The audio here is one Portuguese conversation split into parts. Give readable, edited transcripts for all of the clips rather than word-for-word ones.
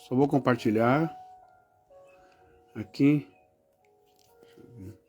Só vou compartilhar aqui. Deixa eu ver.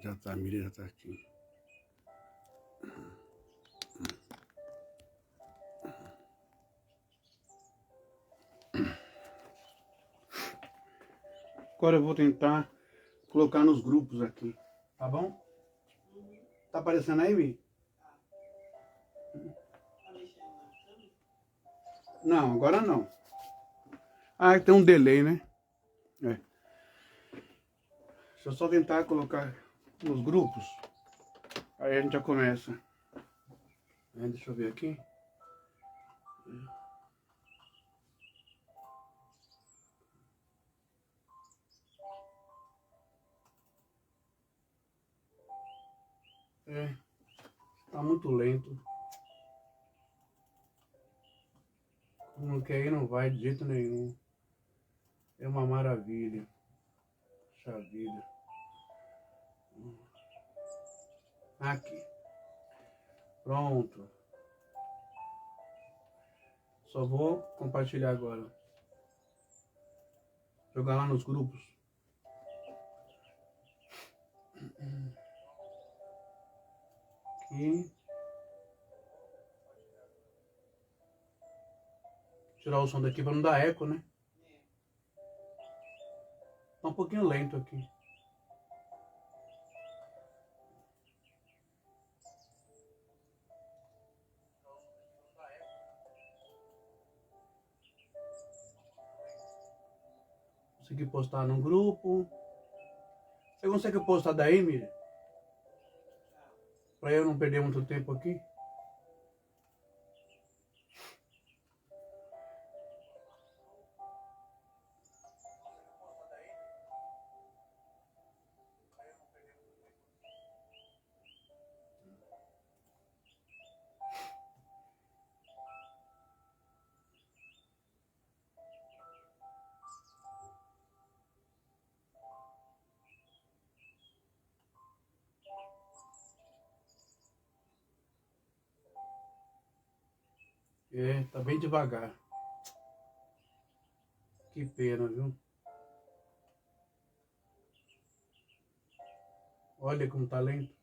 Já tá, a Miriam já tá aqui. Agora eu vou tentar colocar nos grupos aqui, tá bom? Tá aparecendo aí, Mi? Não, agora não. Ah, tem um delay, né? É. Deixa eu só tentar colocar nos grupos. Aí a gente já começa. Deixa eu ver aqui. Tá muito lento. Não quer ir, não vai de jeito nenhum. É uma maravilha. Puxa vida. Aqui. Pronto. Só vou compartilhar agora. Jogar lá nos grupos. Aqui. Tirar o som daqui para não dar eco, né? Tá um pouquinho lento aqui. Consegui postar no grupo. Você consegue postar daí, Miriam? Para eu não perder muito tempo aqui. Tá bem devagar. Que pena, viu? Olha como tá lento.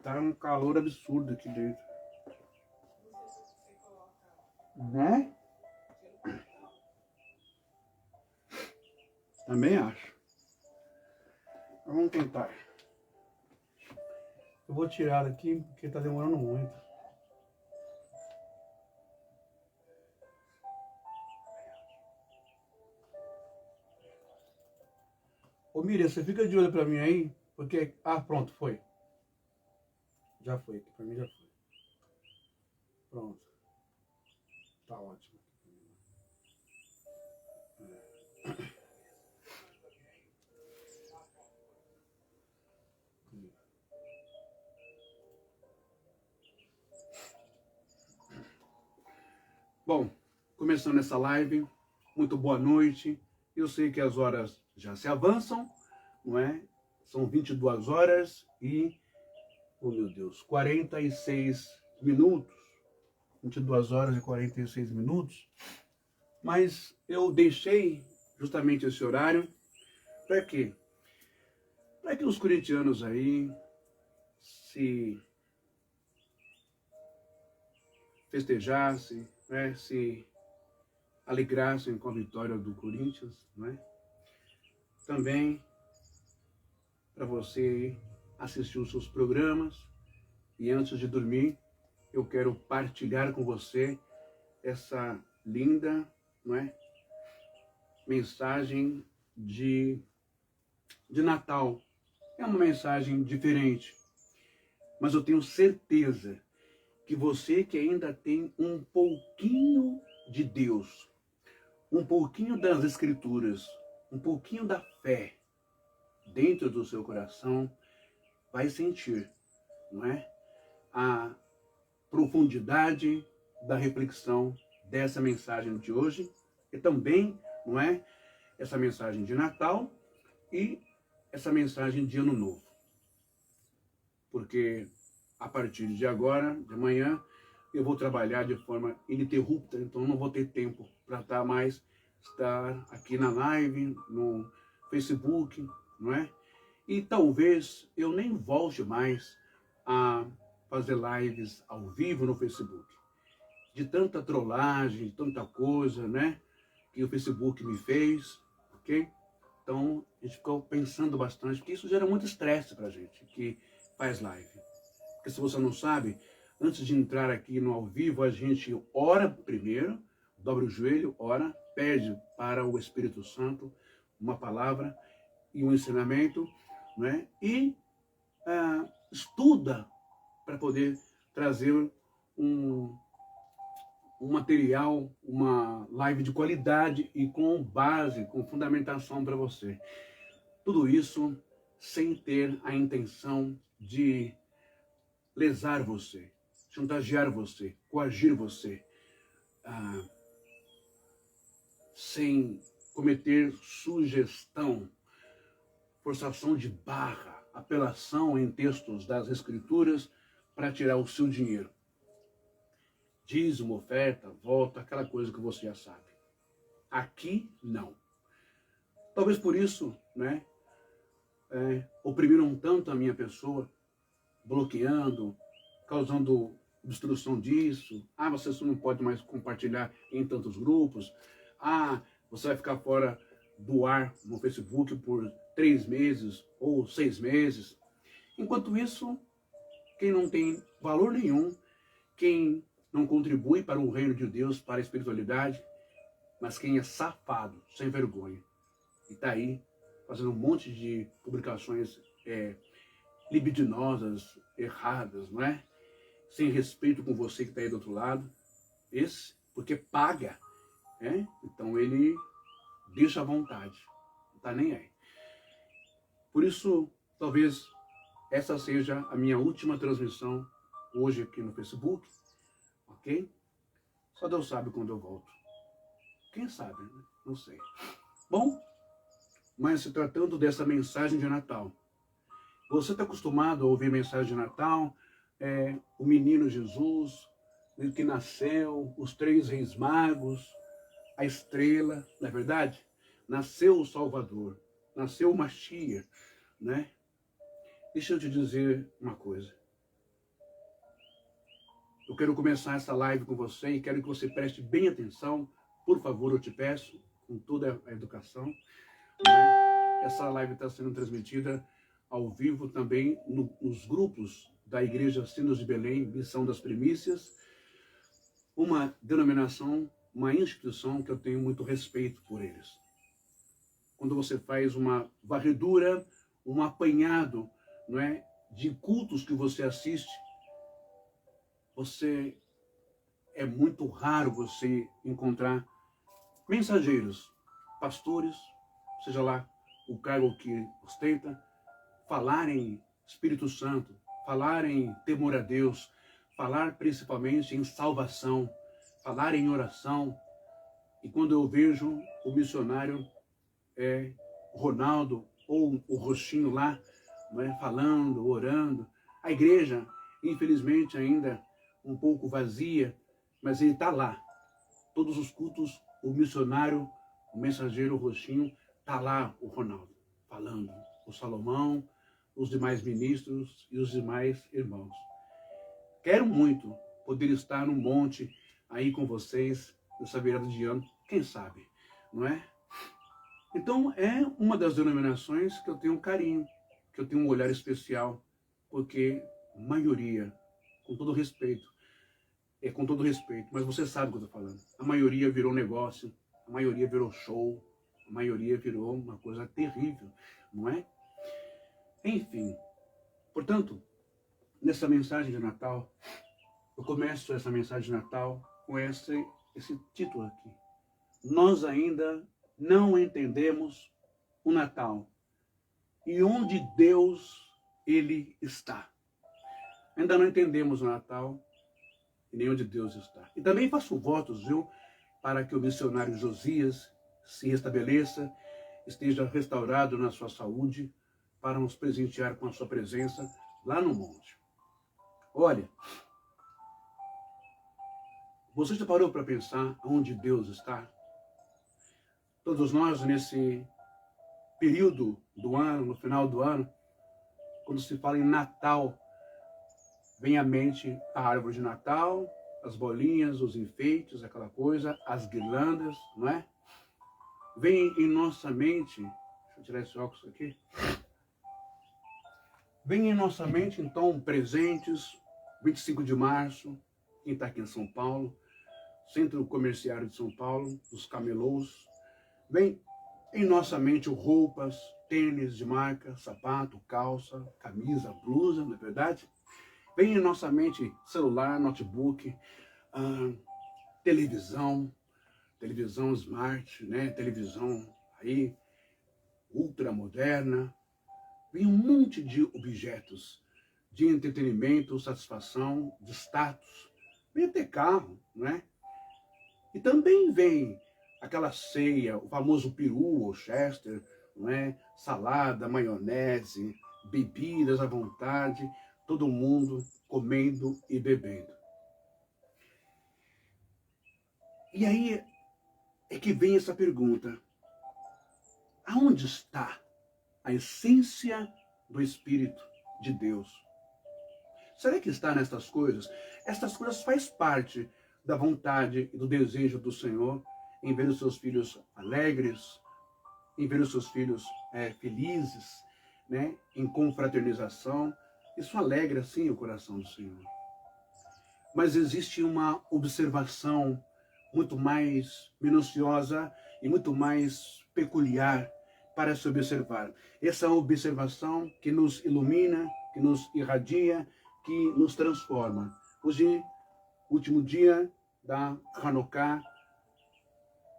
Tá um calor absurdo aqui dentro. Né? Também acho. Vamos tentar. Eu vou tirar daqui porque tá demorando muito. Ô Miriam, você fica de olho pra mim aí, porque... Ah, pronto, foi. Já foi, aqui pra mim já foi. Pronto. Tá ótimo. Bom, começando essa live, muito boa noite. Eu sei que as horas já se avançam, não é? São 22 horas e, oh meu Deus, 46 minutos. 22 horas e 46 minutos. Mas eu deixei justamente esse horário para quê? Para que os corintianos aí se festejassem, né? Se alegrassem com a vitória do Corinthians, né? Também para você assistir os seus programas. E antes de dormir, eu quero partilhar com você essa linda, não é, mensagem de Natal. É uma mensagem diferente, mas eu tenho certeza que você que ainda tem um pouquinho de Deus, um pouquinho das Escrituras, um pouquinho da fé dentro do seu coração, vai sentir, não é, a profundidade da reflexão dessa mensagem de hoje e também, não é, essa mensagem de Natal e essa mensagem de Ano Novo. Porque a partir de agora, de amanhã, eu vou trabalhar de forma ininterrupta, então não vou ter tempo para estar aqui na live, no Facebook, não é? E talvez eu nem volte mais a fazer lives ao vivo no Facebook. De tanta trollagem, de tanta coisa, né? Que o Facebook me fez, ok? Então, a gente ficou pensando bastante, porque isso gera muito estresse pra gente, que faz live. Porque se você não sabe, antes de entrar aqui no ao vivo, a gente ora primeiro, dobra o joelho, ora, pede para o Espírito Santo uma palavra e um ensinamento, né? E estuda para poder trazer um material, uma live de qualidade e com base, com fundamentação para você. Tudo isso sem ter a intenção de lesar você, chantagear você, coagir você, sem cometer sugestão, forçação de barra, apelação em textos das Escrituras para tirar o seu dinheiro. Dízimo, oferta, volta, aquela coisa que você já sabe. Aqui, não. Talvez por isso, né, oprimiram tanto a minha pessoa, bloqueando, causando obstrução disso. Ah, você só não pode mais compartilhar em tantos grupos. Ah, você vai ficar fora do ar no Facebook por 3 meses ou 6 meses. Enquanto isso, quem não tem valor nenhum, quem não contribui para o reino de Deus, para a espiritualidade, mas quem é safado, sem vergonha, e está aí fazendo um monte de publicações libidinosas, erradas, não é? Sem respeito com você que está aí do outro lado, esse, porque paga, então ele deixa à vontade, não está nem aí. Por isso, talvez essa seja a minha última transmissão hoje aqui no Facebook, ok? Só Deus sabe quando eu volto. Quem sabe, né? Não sei. Bom, mas se tratando dessa mensagem de Natal, você está acostumado a ouvir mensagem de Natal, o menino Jesus, que nasceu, os 3 reis magos, a estrela, não é verdade? Nasceu o Salvador, nasceu o Mashiach, né? Deixa eu te dizer uma coisa. Eu quero começar essa live com você e quero que você preste bem atenção. Por favor, eu te peço, com toda a educação. Né? Essa live está sendo transmitida ao vivo também nos grupos da Igreja Sinos de Belém, Missão das Primícias, uma denominação, uma instituição que eu tenho muito respeito por eles. quando você faz uma varredura, um apanhado, não é, de cultos que você assiste, é muito raro você encontrar mensageiros, pastores, seja lá o cargo que ostenta, falar em Espírito Santo, falar em temor a Deus, falar principalmente em salvação, falar em oração. E quando eu vejo o missionário Ronaldo ou o Roxinho lá, não é, falando, orando, a igreja, infelizmente, ainda um pouco vazia, mas ele está lá. Todos os cultos, o missionário, o mensageiro, o Roxinho, está lá o Ronaldo, falando. O Salomão, os demais ministros e os demais irmãos. Quero muito poder estar no monte aí com vocês, nessa virada de ano, quem sabe, não é? Então, é uma das denominações que eu tenho um carinho, que eu tenho um olhar especial, porque a maioria, com todo respeito, mas você sabe o que eu estou falando, a maioria virou negócio, a maioria virou show, a maioria virou uma coisa terrível, não é? Enfim, portanto, nessa mensagem de Natal, eu começo essa mensagem de Natal com esse título aqui. Nós ainda não entendemos o Natal e onde Deus, Ele está. Ainda não entendemos o Natal e nem onde Deus está. E também faço votos, viu, para que o missionário Josias se restabeleça, esteja restaurado na sua saúde, para nos presentear com a sua presença lá no monte. Olha, você já parou para pensar onde Deus está? Todos nós, nesse período do ano, no final do ano, quando se fala em Natal, vem à mente a árvore de Natal, as bolinhas, os enfeites, aquela coisa, as guirlandas, não é? Vem em nossa mente, deixa eu tirar esse óculos aqui, vem em nossa mente, então, presentes, 25 de março, quem está aqui em São Paulo, Centro Comerciário de São Paulo, os camelôs. Vem em nossa mente roupas, tênis de marca, sapato, calça, camisa, blusa, não é verdade? Vem em nossa mente celular, notebook, televisão smart, né? Televisão aí, ultramoderna. Vem um monte de objetos de entretenimento, satisfação, de status. Vem até carro, não é? E também vem aquela ceia, o famoso peru ou chester, não é? Salada, maionese, bebidas à vontade, todo mundo comendo e bebendo. E aí é que vem essa pergunta: aonde está a essência do Espírito de Deus? Será que está nestas coisas? Estas coisas fazem parte da vontade e do desejo do Senhor em ver os seus filhos alegres, em ver os seus filhos felizes, né? Em confraternização. Isso alegra, sim, o coração do Senhor. Mas existe uma observação muito mais minuciosa e muito mais peculiar para se observar. Essa observação que nos ilumina, que nos irradia, que nos transforma. Hoje, último dia da Hanukkah,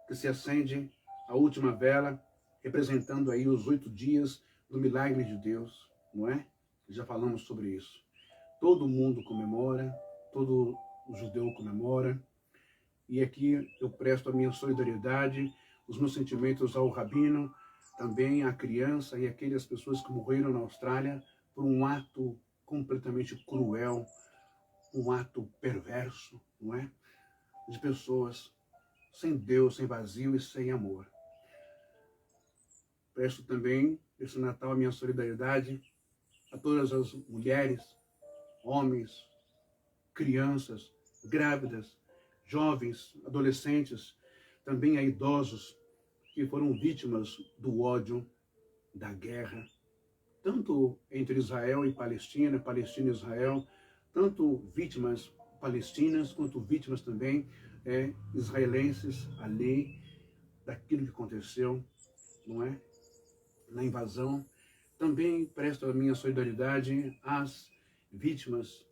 que se acende a última vela, representando aí os 8 dias do milagre de Deus, não é? Já falamos sobre isso. Todo mundo comemora, todo judeu comemora, e aqui eu presto a minha solidariedade, os meus sentimentos ao rabino, também à criança e aquelas pessoas que morreram na Austrália por um ato completamente cruel, um ato perverso, não é? De pessoas sem Deus, sem vazio e sem amor. Presto também, esse Natal, a minha solidariedade a todas as mulheres, homens, crianças, grávidas, jovens, adolescentes, também a idosos que foram vítimas do ódio, da guerra, tanto entre Israel e Palestina, Palestina e Israel, tanto vítimas palestinas quanto vítimas também israelenses ali daquilo que aconteceu, não é? na invasão. Também presto a minha solidariedade às vítimas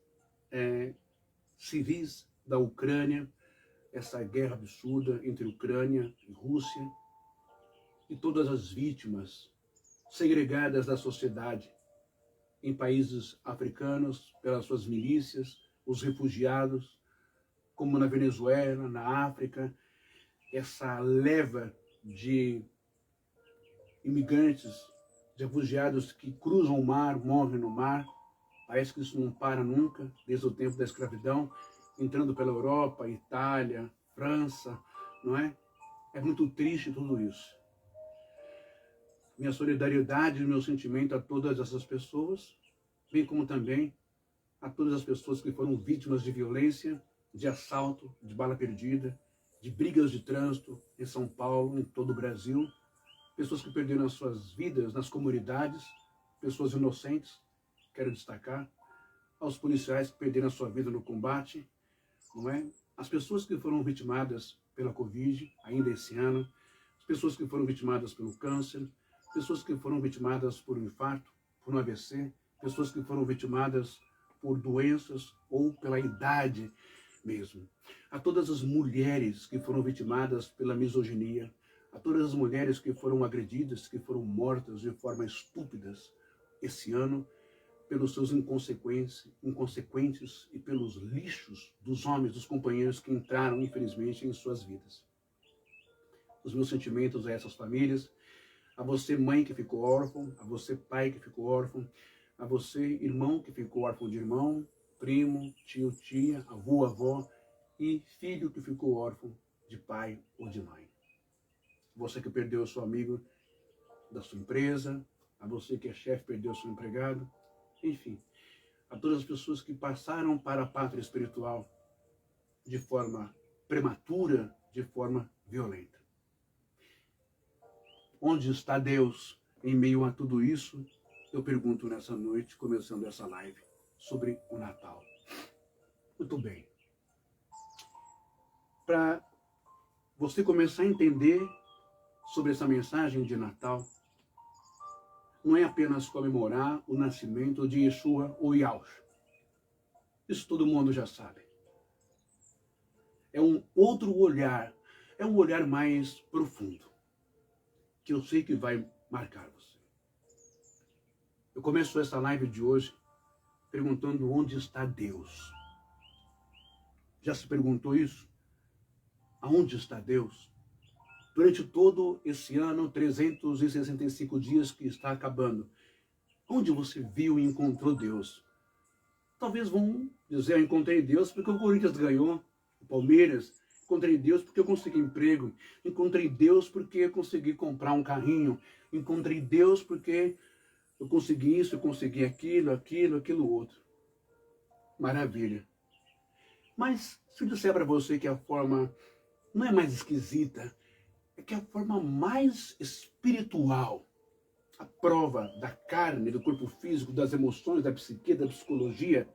civis da Ucrânia, essa guerra absurda entre Ucrânia e Rússia, e todas as vítimas segregadas da sociedade em países africanos pelas suas milícias, os refugiados, como na Venezuela, na África, essa leva de imigrantes, de refugiados que cruzam o mar, morrem no mar. Parece que isso não para nunca, desde o tempo da escravidão, entrando pela Europa, Itália, França, não é? É muito triste tudo isso. Minha solidariedade e meu sentimento a todas essas pessoas, bem como também a todas as pessoas que foram vítimas de violência, de assalto, de bala perdida, de brigas de trânsito em São Paulo, em todo o Brasil, pessoas que perderam as suas vidas nas comunidades, pessoas inocentes, quero destacar, aos policiais que perderam a sua vida no combate, não é? As pessoas que foram vitimadas pela Covid, ainda esse ano, as pessoas que foram vitimadas pelo câncer, pessoas que foram vitimadas por um infarto, por um AVC, pessoas que foram vitimadas por doenças ou pela idade mesmo. A todas as mulheres que foram vitimadas pela misoginia, a todas as mulheres que foram agredidas, que foram mortas de forma estúpidas esse ano, pelos seus inconsequentes e pelos lixos dos homens, dos companheiros que entraram, infelizmente, em suas vidas. Os meus sentimentos a essas famílias, a você mãe que ficou órfão, a você pai que ficou órfão, a você irmão que ficou órfão de irmão, primo, tio, tia, avô, avó e filho que ficou órfão de pai ou de mãe. Você que perdeu o seu amigo da sua empresa, a você que é chefe, perdeu o seu empregado, enfim, a todas as pessoas que passaram para a pátria espiritual de forma prematura, de forma violenta. Onde está Deus em meio a tudo isso? Eu pergunto nessa noite, começando essa live, sobre o Natal. Muito bem. Para você começar a entender sobre essa mensagem de Natal, não é apenas comemorar o nascimento de Yeshua ou Yahushua. Isso todo mundo já sabe. É um outro olhar, é um olhar mais profundo, que eu sei que vai marcar você. Eu começo essa live de hoje perguntando onde está Deus. Já se perguntou isso? Aonde está Deus? Durante todo esse ano, 365 dias que está acabando, onde você viu e encontrou Deus? Talvez vão dizer, eu encontrei Deus porque o Corinthians ganhou, o Palmeiras, encontrei Deus porque eu consegui emprego, encontrei Deus porque eu consegui comprar um carrinho, encontrei Deus porque eu consegui isso, eu consegui aquilo outro. Maravilha. Mas se eu disser para você que a forma não é mais esquisita, é que a forma mais espiritual, a prova da carne, do corpo físico, das emoções, da psique, da psicologia,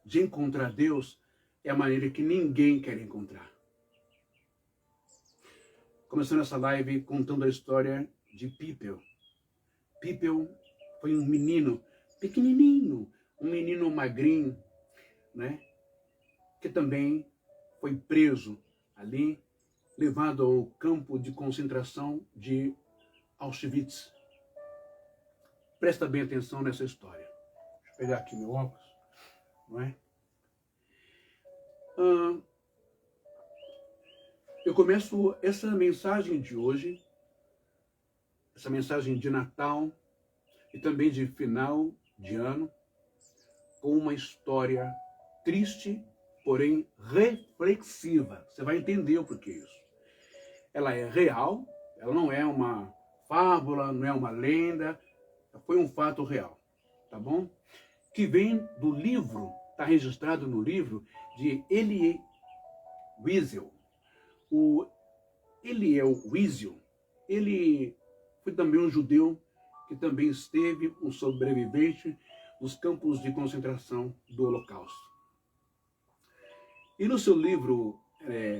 de encontrar Deus, é a maneira que ninguém quer encontrar. Começando essa live contando a história de Pipel. Pipel foi um menino pequenininho, um menino magrinho, né? Que também foi preso ali, levado ao campo de concentração de Auschwitz. Presta bem atenção nessa história. Deixa eu pegar aqui meu óculos, não é? Eu começo essa mensagem de hoje, essa mensagem de Natal e também de final de ano, com uma história triste, porém reflexiva. Você vai entender o porquê isso. Ela é real, ela não é uma fábula, não é uma lenda, foi um fato real, tá bom? Que vem do livro, está registrado no livro de Elie Wiesel. O Elie Wiesel, ele foi também um judeu que também esteve um sobrevivente nos campos de concentração do Holocausto. E no seu livro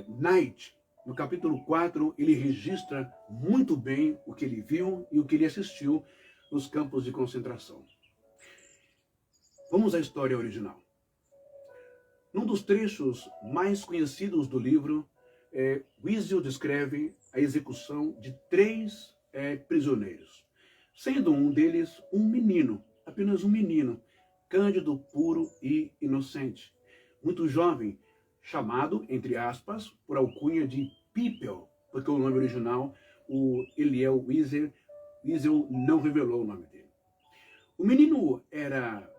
Night, No capítulo 4, ele registra muito bem o que ele viu e o que ele assistiu nos campos de concentração. Vamos à história original. Num dos trechos mais conhecidos do livro, Wiesel descreve a execução de 3 prisioneiros, sendo um deles um menino, apenas um menino, cândido, puro e inocente, muito jovem, chamado, entre aspas, por alcunha de Pipel, porque o nome original, o Eliel Wiesel não revelou o nome dele. O menino era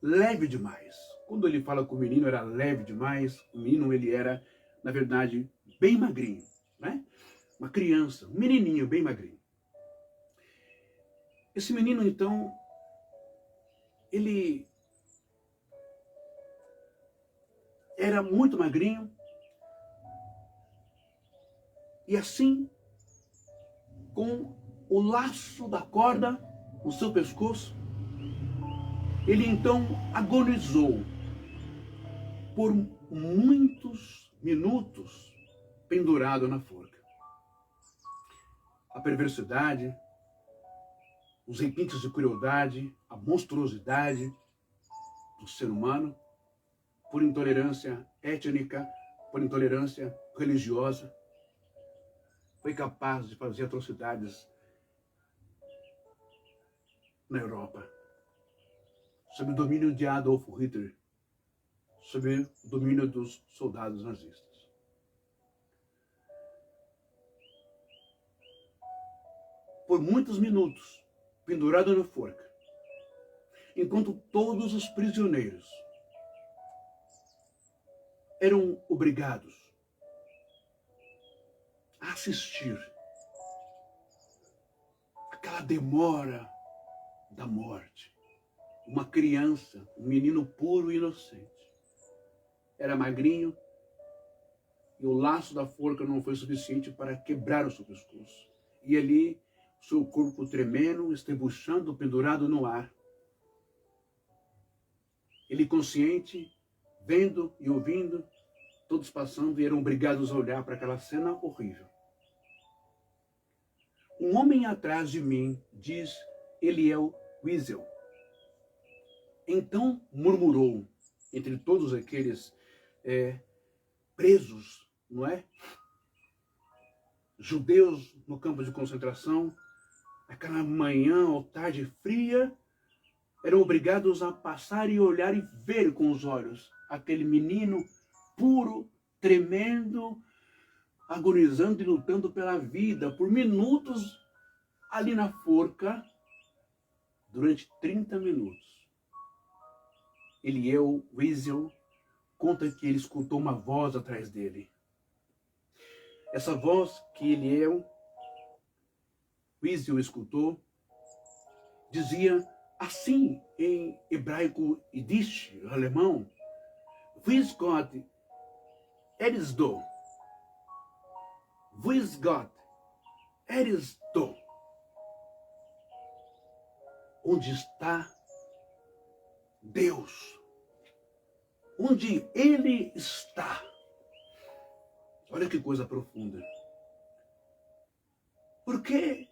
leve demais. Quando ele fala que o menino era leve demais, o menino ele era, na verdade, bem magrinho, né? Uma criança, um menininho bem magrinho. Esse menino, então, ele era muito magrinho e assim, com o laço da corda no seu pescoço, ele então agonizou por muitos minutos pendurado na forca. A perversidade, os requintes de crueldade, a monstruosidade do ser humano, por intolerância étnica, por intolerância religiosa, foi capaz de fazer atrocidades na Europa, sob o domínio de Adolf Hitler, sob o domínio dos soldados nazistas. Por muitos minutos, pendurado na forca, enquanto todos os prisioneiros eram obrigados a assistir aquela demora da morte. Uma criança, um menino puro e inocente. Era magrinho e o laço da forca não foi suficiente para quebrar o seu pescoço. E ali, seu corpo tremendo, estrebuchando, pendurado no ar. Ele consciente, vendo e ouvindo, todos passando e eram obrigados a olhar para aquela cena horrível. Um homem atrás de mim, diz Eliel Wiesel. Então murmurou entre todos aqueles presos, não é? Judeus no campo de concentração, aquela manhã ou tarde fria, eram obrigados a passar e olhar e ver com os olhos aquele menino puro, tremendo, agonizando e lutando pela vida por minutos ali na forca, durante 30 minutos. Eliel Wiesel conta que ele escutou uma voz atrás dele. Essa voz que Eliel Wiesel escutou dizia assim em hebraico Yiddish, alemão: Wis Gott eres du? Wis Gott eres du? Onde está Deus? Onde Ele está? Olha que coisa profunda. Por que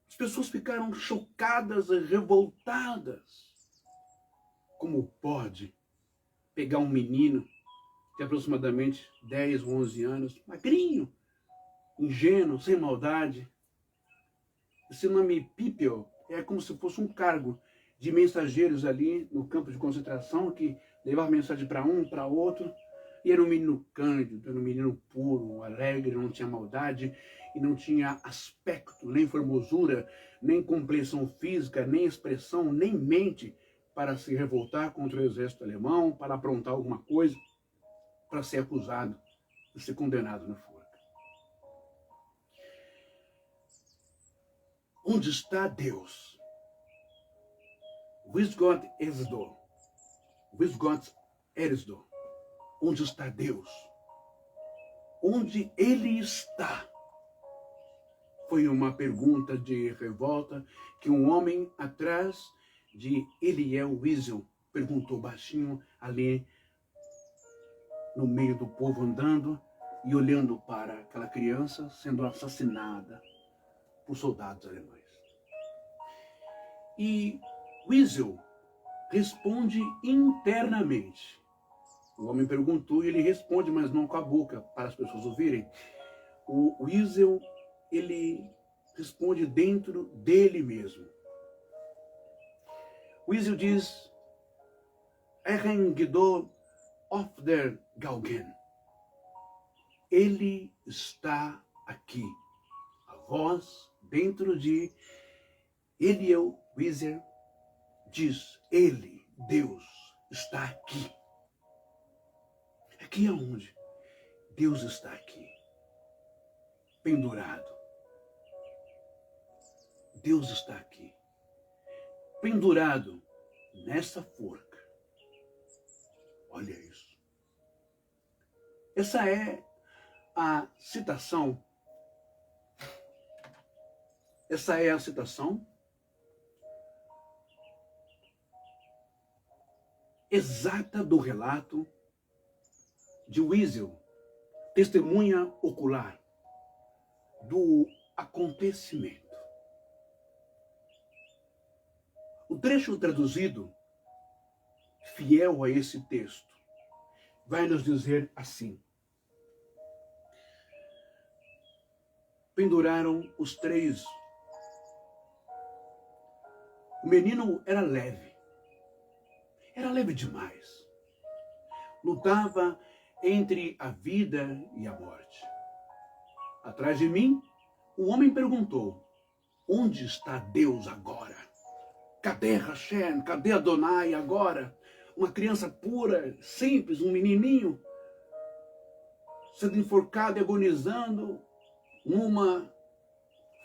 as pessoas ficaram chocadas e revoltadas? Como pode pegar um menino de aproximadamente 10 ou 11 anos, magrinho, ingênuo, sem maldade? Esse nome Pipel é como se fosse um cargo de mensageiros ali no campo de concentração que levava mensagem para um, para outro. E era um menino cândido, era um menino puro, alegre, não tinha maldade e não tinha aspecto, nem formosura, nem compreensão física, nem expressão, nem mente para se revoltar contra o exército alemão, para aprontar alguma coisa, para ser acusado e ser condenado na forca. Onde está Deus? Wis Gott eres du? Wis Gott eres du? Onde está Deus? Onde Ele está? Foi uma pergunta de revolta que um homem atrás de Eliel Wiesel perguntou baixinho ali no meio do povo andando, e olhando para aquela criança sendo assassinada por soldados alemães. E Wiesel responde internamente. O homem perguntou e ele responde, mas não com a boca, para as pessoas ouvirem. O Wiesel, ele responde dentro dele mesmo. Wiesel diz: Errengido of der Gaugen. Ele está aqui. A voz dentro de Elie Wiesel diz: Ele, Deus, está aqui. Aqui aonde? Deus está aqui. Pendurado. Deus está aqui. Pendurado nessa forca. Olha isso. Essa é a citação. Essa é a citação exata do relato de Wiesel, testemunha ocular do acontecimento. O trecho traduzido, fiel a esse texto, vai nos dizer assim: penduraram os três. O menino era leve demais. Lutava entre a vida e a morte. Atrás de mim, o homem perguntou: onde está Deus agora? Cadê Hashem? Cadê Adonai agora? Uma criança pura, simples, um menininho, sendo enforcado e agonizando, numa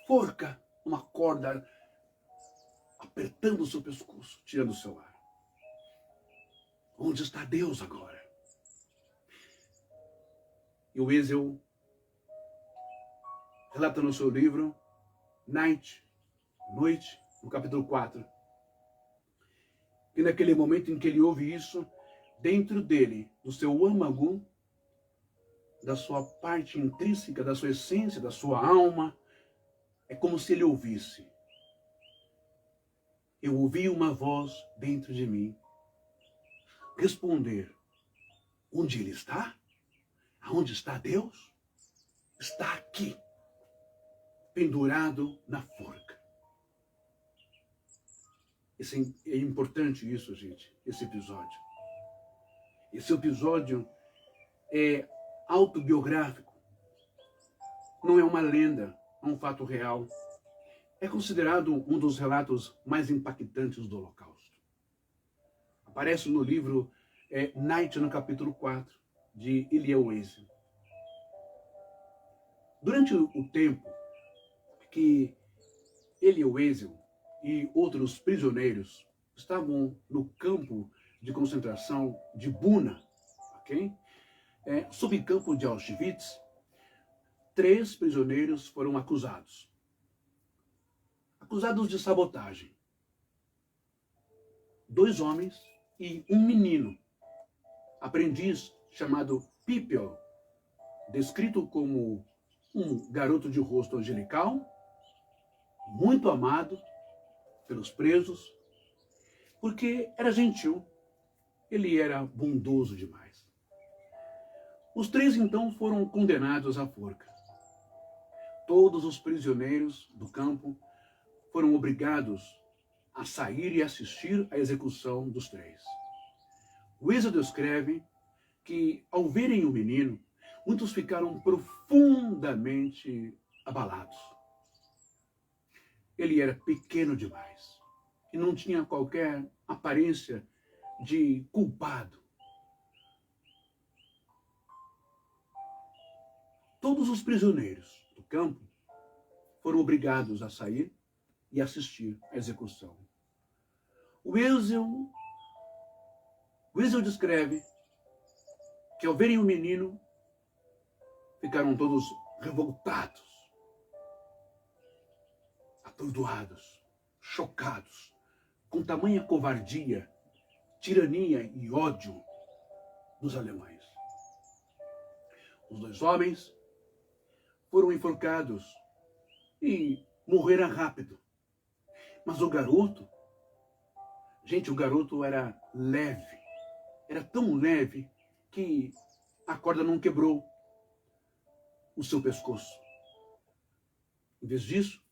forca, uma corda apertando o seu pescoço, tirando o seu ar. Onde está Deus agora? E o Wiesel relata no seu livro, Noite, no capítulo 4, que naquele momento em que ele ouve isso, dentro dele, do seu âmago, da sua parte intrínseca, da sua essência, da sua alma, é como se ele ouvisse: eu ouvi uma voz dentro de mim responder: onde ele está? Aonde está Deus? Está aqui, pendurado na forca. É importante isso, gente, esse episódio. Esse episódio é autobiográfico. Não é uma lenda, é um fato real. É considerado um dos relatos mais impactantes do Holocausto. Aparece no livro Night, no capítulo 4, de Elie Wiesel. Durante o tempo que Elie Wiesel e outros prisioneiros estavam no campo de concentração de Buna, ok? Subcampo de Auschwitz, 3 prisioneiros foram acusados de sabotagem. 2 homens e um menino, aprendiz chamado Pipel, descrito como um garoto de rosto angelical, muito amado pelos presos, porque era gentil, ele era bondoso demais. Os 3 então foram condenados à forca. Todos os prisioneiros do campo foram obrigados a sair e assistir à execução dos 3. Wiesel descreve que, ao verem o menino, muitos ficaram profundamente abalados. Ele era pequeno demais e não tinha qualquer aparência de culpado. Todos os prisioneiros do campo foram obrigados a sair e assistir à execução. Wiesel descreve que, ao verem o menino, ficaram todos revoltados, atordoados, chocados, com tamanha covardia, tirania e ódio dos alemães. Os 2 homens foram enforcados e morreram rápido. Mas o garoto, gente, o garoto era leve. Era tão leve que a corda não quebrou o seu pescoço. Em vez disso,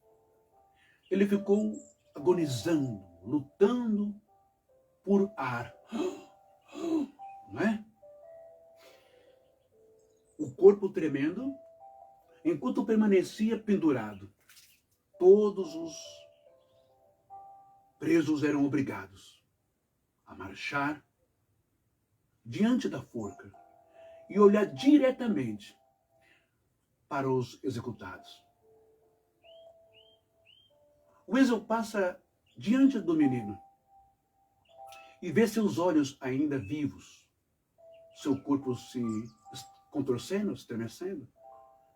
ele ficou agonizando, lutando por ar. Não é? O corpo tremendo, enquanto permanecia pendurado. Todos os presos eram obrigados a marchar diante da forca e olhar diretamente para os executados. O Wessel passa diante do menino e vê seus olhos ainda vivos, seu corpo se contorcendo, estremecendo,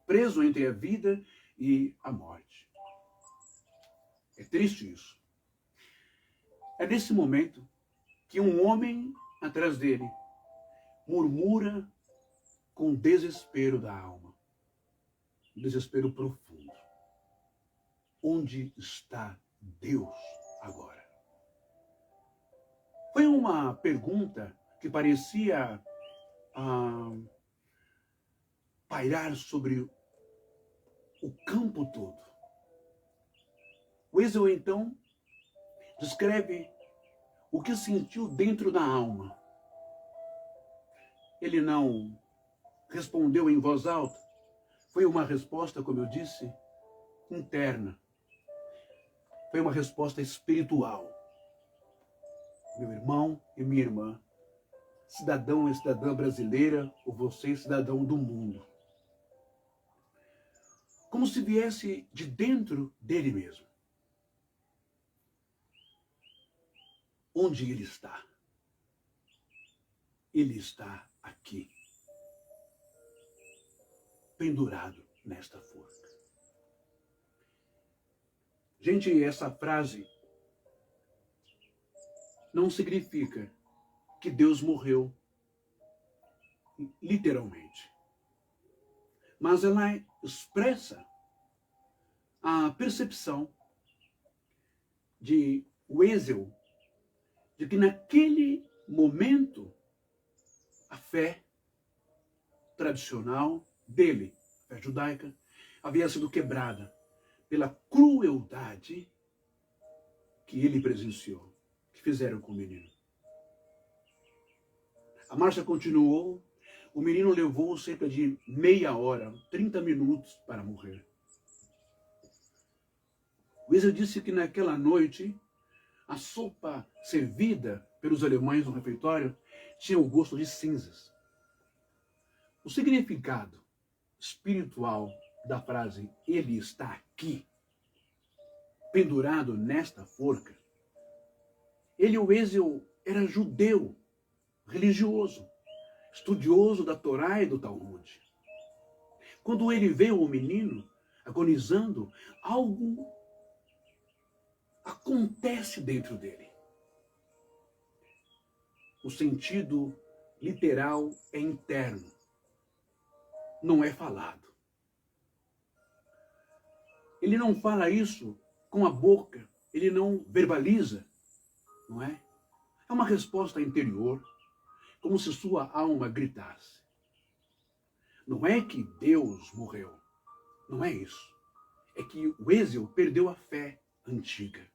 preso entre a vida e a morte. É triste isso. É nesse momento que um homem atrás dele murmura com desespero da alma, um desespero profundo. Onde está Deus agora? Foi uma pergunta que parecia pairar sobre o campo todo. Wessel, então, descreve o que sentiu dentro da alma. Ele não respondeu em voz alta. Foi uma resposta, como eu disse, interna. Foi uma resposta espiritual. Meu irmão e minha irmã, cidadão e cidadã brasileira, ou você, cidadão do mundo. Como se viesse de dentro dele mesmo. Onde ele está? Ele está aqui, pendurado nesta forca. Gente, essa frase não significa que Deus morreu, literalmente. Mas ela expressa a percepção de Wessel de que naquele momento a fé tradicional dele, a fé judaica, havia sido quebrada pela crueldade que ele presenciou, que fizeram com o menino. A marcha continuou, o menino levou cerca de meia hora, 30 minutos para morrer. Wessel disse que naquela noite, a sopa servida pelos alemães no refeitório tinha o gosto de cinzas. O significado espiritual da frase "ele está aqui", pendurado nesta forca, ele, o Wessel, era judeu, religioso, estudioso da Torá e do Talmud. Quando ele vê o menino agonizando, algo acontece dentro dele. O sentido literal é interno, não é falado. Ele não fala isso com a boca, ele não verbaliza, não é? É uma resposta interior, como se sua alma gritasse. Não é que Deus morreu, não é isso. É que o Wessel perdeu a fé antiga.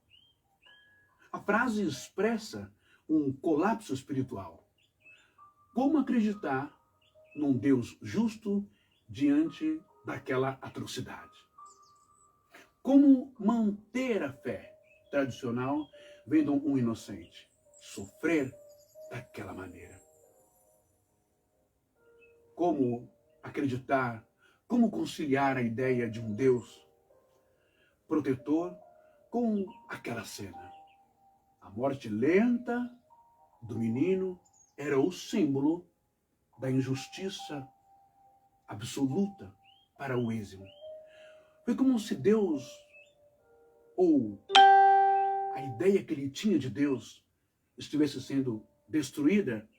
A frase expressa um colapso espiritual. Como acreditar num Deus justo diante daquela atrocidade? Como manter a fé tradicional vendo um inocente sofrer daquela maneira? Como acreditar, como conciliar a ideia de um Deus protetor com aquela cena? A morte lenta do menino era o símbolo da injustiça absoluta para o Wessel. Foi como se Deus, ou a ideia que ele tinha de Deus, estivesse sendo destruída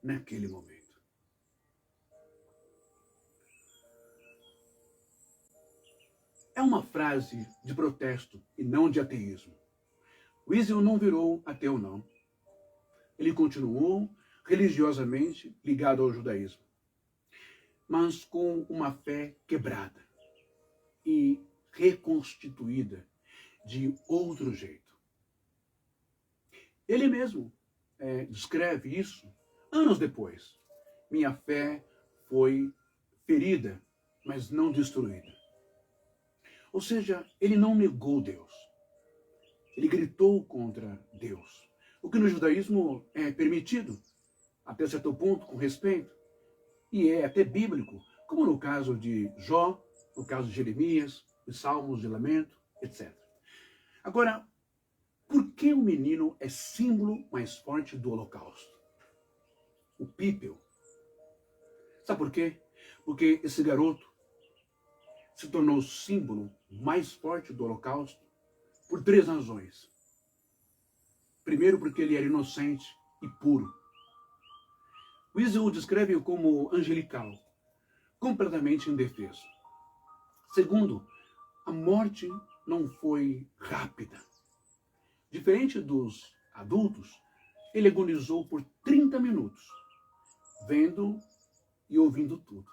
naquele momento. É uma frase de protesto e não de ateísmo. Wiesel não virou ateu, não. Ele continuou religiosamente ligado ao judaísmo, mas com uma fé quebrada e reconstituída de outro jeito. Ele mesmo descreve isso anos depois. Minha fé foi ferida, mas não destruída. Ou seja, ele não negou Deus. Ele gritou contra Deus. O que no judaísmo é permitido, até certo ponto, com respeito, e é até bíblico, como no caso de Jó, no caso de Jeremias, de Salmos de Lamento, etc. Agora, por que o menino é símbolo mais forte do Holocausto? O pípeu. Sabe por quê? Porque esse garoto se tornou o símbolo mais forte do Holocausto por 3 razões. Primeiro, porque ele era inocente e puro. Wiesel o descreve como angelical, completamente indefeso. Segundo, a morte não foi rápida. Diferente dos adultos, ele agonizou por 30 minutos, vendo e ouvindo tudo.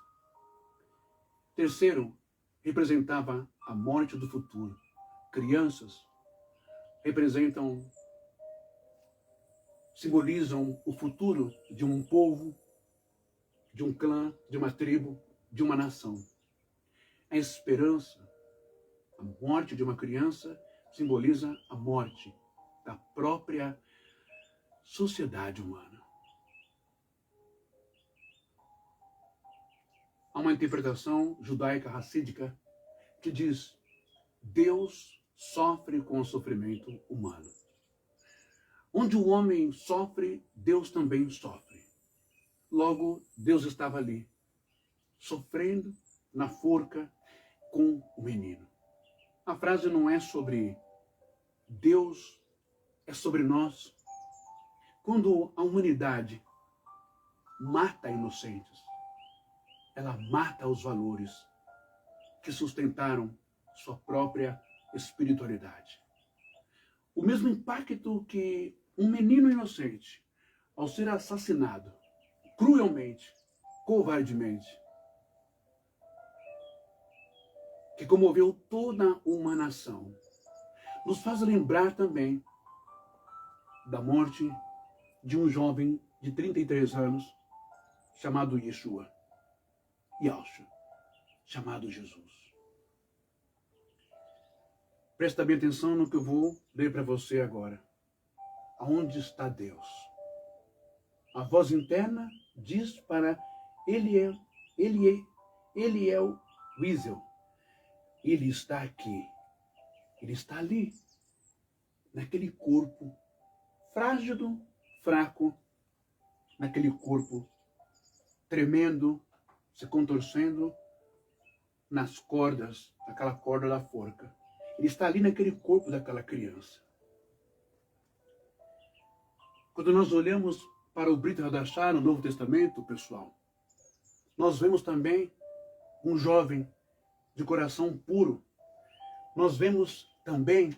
Terceiro, representava a morte do futuro. Crianças simbolizam o futuro de um povo, de um clã, de uma tribo, de uma nação. A esperança, a morte de uma criança, simboliza a morte da própria sociedade humana. Há uma interpretação judaica racídica que diz: Deus sofre com o sofrimento humano. Onde o homem sofre, Deus também sofre. Logo, Deus estava ali, sofrendo na forca com o menino. A frase não é sobre Deus, é sobre nós. Quando a humanidade mata inocentes, ela mata os valores que sustentaram sua própria espiritualidade. O mesmo impacto que um menino inocente, ao ser assassinado cruelmente, covardemente, que comoveu toda uma nação, nos faz lembrar também da morte de um jovem de 33 anos chamado Yeshua, chamado Jesus. Presta bem atenção no que eu vou ler para você agora. Aonde está Deus? A voz interna diz para ele é o Wiesel. Ele está aqui. Ele está ali, naquele corpo frágil, fraco, naquele corpo tremendo, se contorcendo nas cordas, naquela corda da forca. Ele está ali naquele corpo daquela criança. Quando nós olhamos para o Brit Hadashah no Novo Testamento, pessoal, nós vemos também um jovem de coração puro. Nós vemos também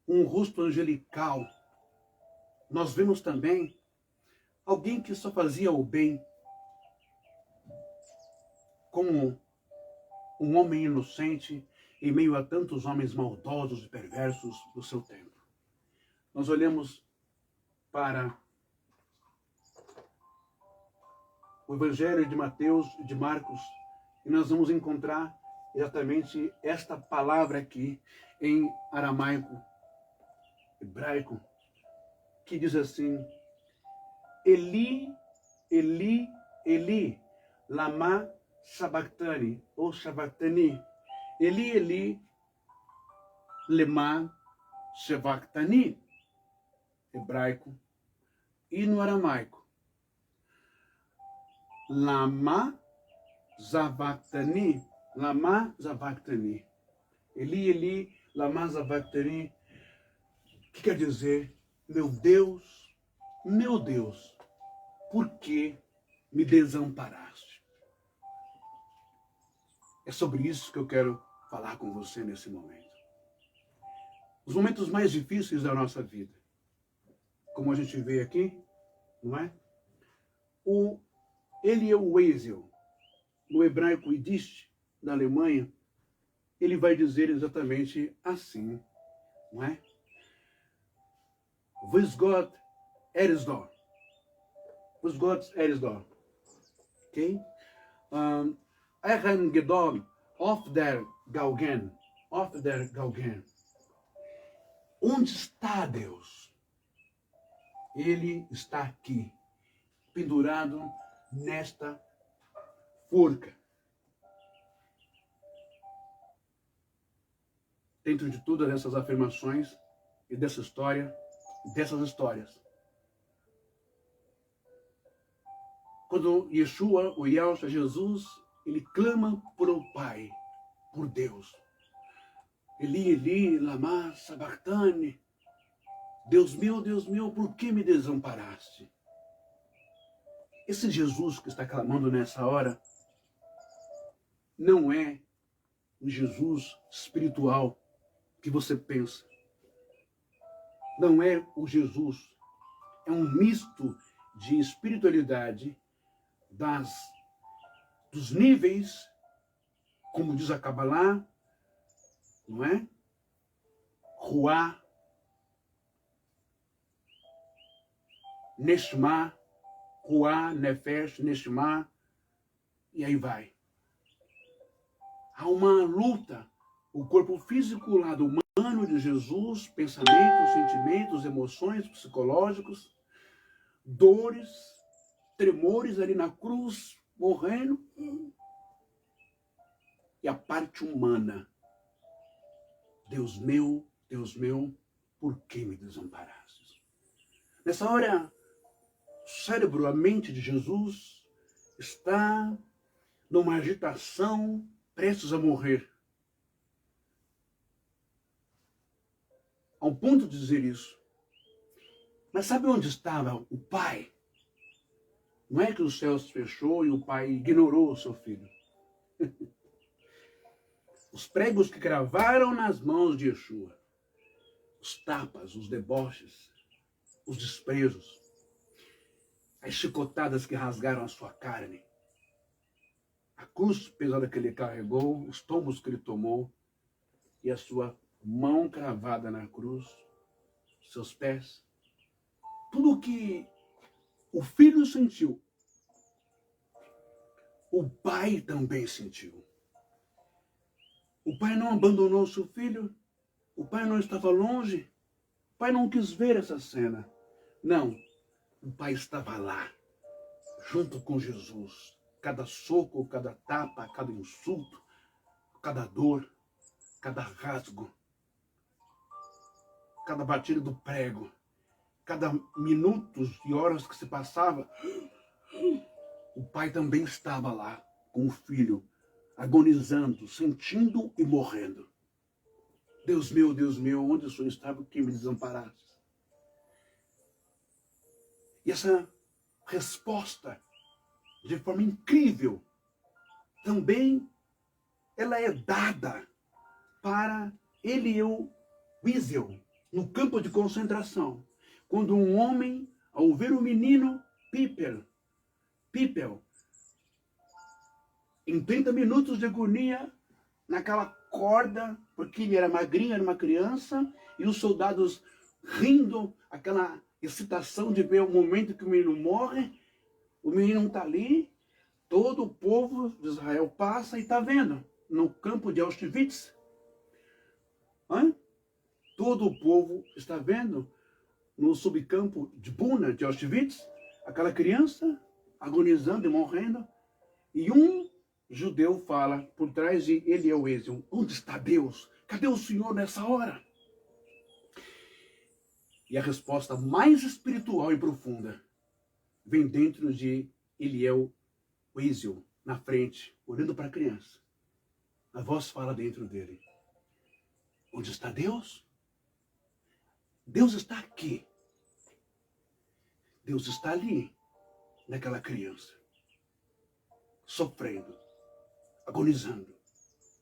um rosto angelical. Nós vemos também alguém que só fazia o bem, como um homem inocente em meio a tantos homens maldosos e perversos do seu tempo. Nós olhamos para o Evangelho de Mateus e de Marcos e nós vamos encontrar exatamente esta palavra aqui em aramaico, hebraico, que diz assim: Eli, Eli, Eli, lama sabachthani, ou sabachthani. Eli, Eli, lema sabachthani, hebraico, e no aramaico, lama sabachthani, lama sabachthani. Eli, Eli, lama sabachthani, que quer dizer: meu Deus, por que me desamparaste? É sobre isso que eu quero falar com você nesse momento. Os momentos mais difíceis da nossa vida, como a gente vê aqui, não é? O Eliel Wiesel, no hebraico Yiddish, da Alemanha, ele vai dizer exatamente assim, não é? With God is door. With God is door. Ok? Echen Gedol of der Gaugen. Of der Gaugen. Onde está Deus? Ele está aqui, pendurado nesta forca. Dentro de todas essas afirmações e dessa história, dessas histórias. Quando Yeshua, o Yahshua, Jesus, ele clama por o Pai, por Deus. Eli, Eli, lama sabachthani. Deus meu, por que me desamparaste? Esse Jesus que está clamando nessa hora não é o Jesus espiritual que você pensa. Não é o Jesus. É um misto de espiritualidade dos níveis, como diz a Kabbalah, não é? Ruah, Neshma, Ruah, Nefesh, Neshma, e aí vai. Há uma luta, o corpo físico, o lado humano de Jesus, pensamentos, sentimentos, emoções psicológicos, dores, tremores ali na cruz, morrendo, e a parte humana. Deus meu, por que me desamparaste? Nessa hora, o cérebro, a mente de Jesus está numa agitação, prestes a morrer. Ao ponto de dizer isso. Mas sabe onde estava o Pai? Não é que o céu se fechou e o Pai ignorou o seu filho. Os pregos que cravaram nas mãos de Yeshua, os tapas, os deboches, os desprezos, as chicotadas que rasgaram a sua carne, a cruz pesada que ele carregou, os tombos que ele tomou e a sua mão cravada na cruz, seus pés, tudo o que o filho sentiu, o pai também sentiu. O pai não abandonou o seu filho, o pai não estava longe, o pai não quis ver essa cena. Não, o pai estava lá, junto com Jesus. Cada soco, cada tapa, cada insulto, cada dor, cada rasgo, cada batida do prego, cada minutos e horas que se passava, o pai também estava lá com o filho, agonizando, sentindo e morrendo. Deus meu, onde o Senhor estava que me desamparaste? E essa resposta, de forma incrível, também ela é dada para Eliel Wiesel, no campo de concentração. Quando um homem, ao ver o menino Pippel, em 30 minutos de agonia, naquela corda, porque ele era magrinho, era uma criança, e os soldados rindo, aquela excitação de ver o momento que o menino morre, o menino está ali, todo o povo de Israel passa e está vendo, no campo de Auschwitz, todo o povo está vendo, no subcampo de Buna, de Auschwitz, aquela criança agonizando e morrendo, e um judeu fala por trás de Eliel Wiesel: onde está Deus? Cadê o Senhor nessa hora? E a resposta mais espiritual e profunda vem dentro de Eliel Wiesel, na frente, olhando para a criança. A voz fala dentro dele: onde está Deus? Deus está aqui. Deus está ali, naquela criança, sofrendo, agonizando.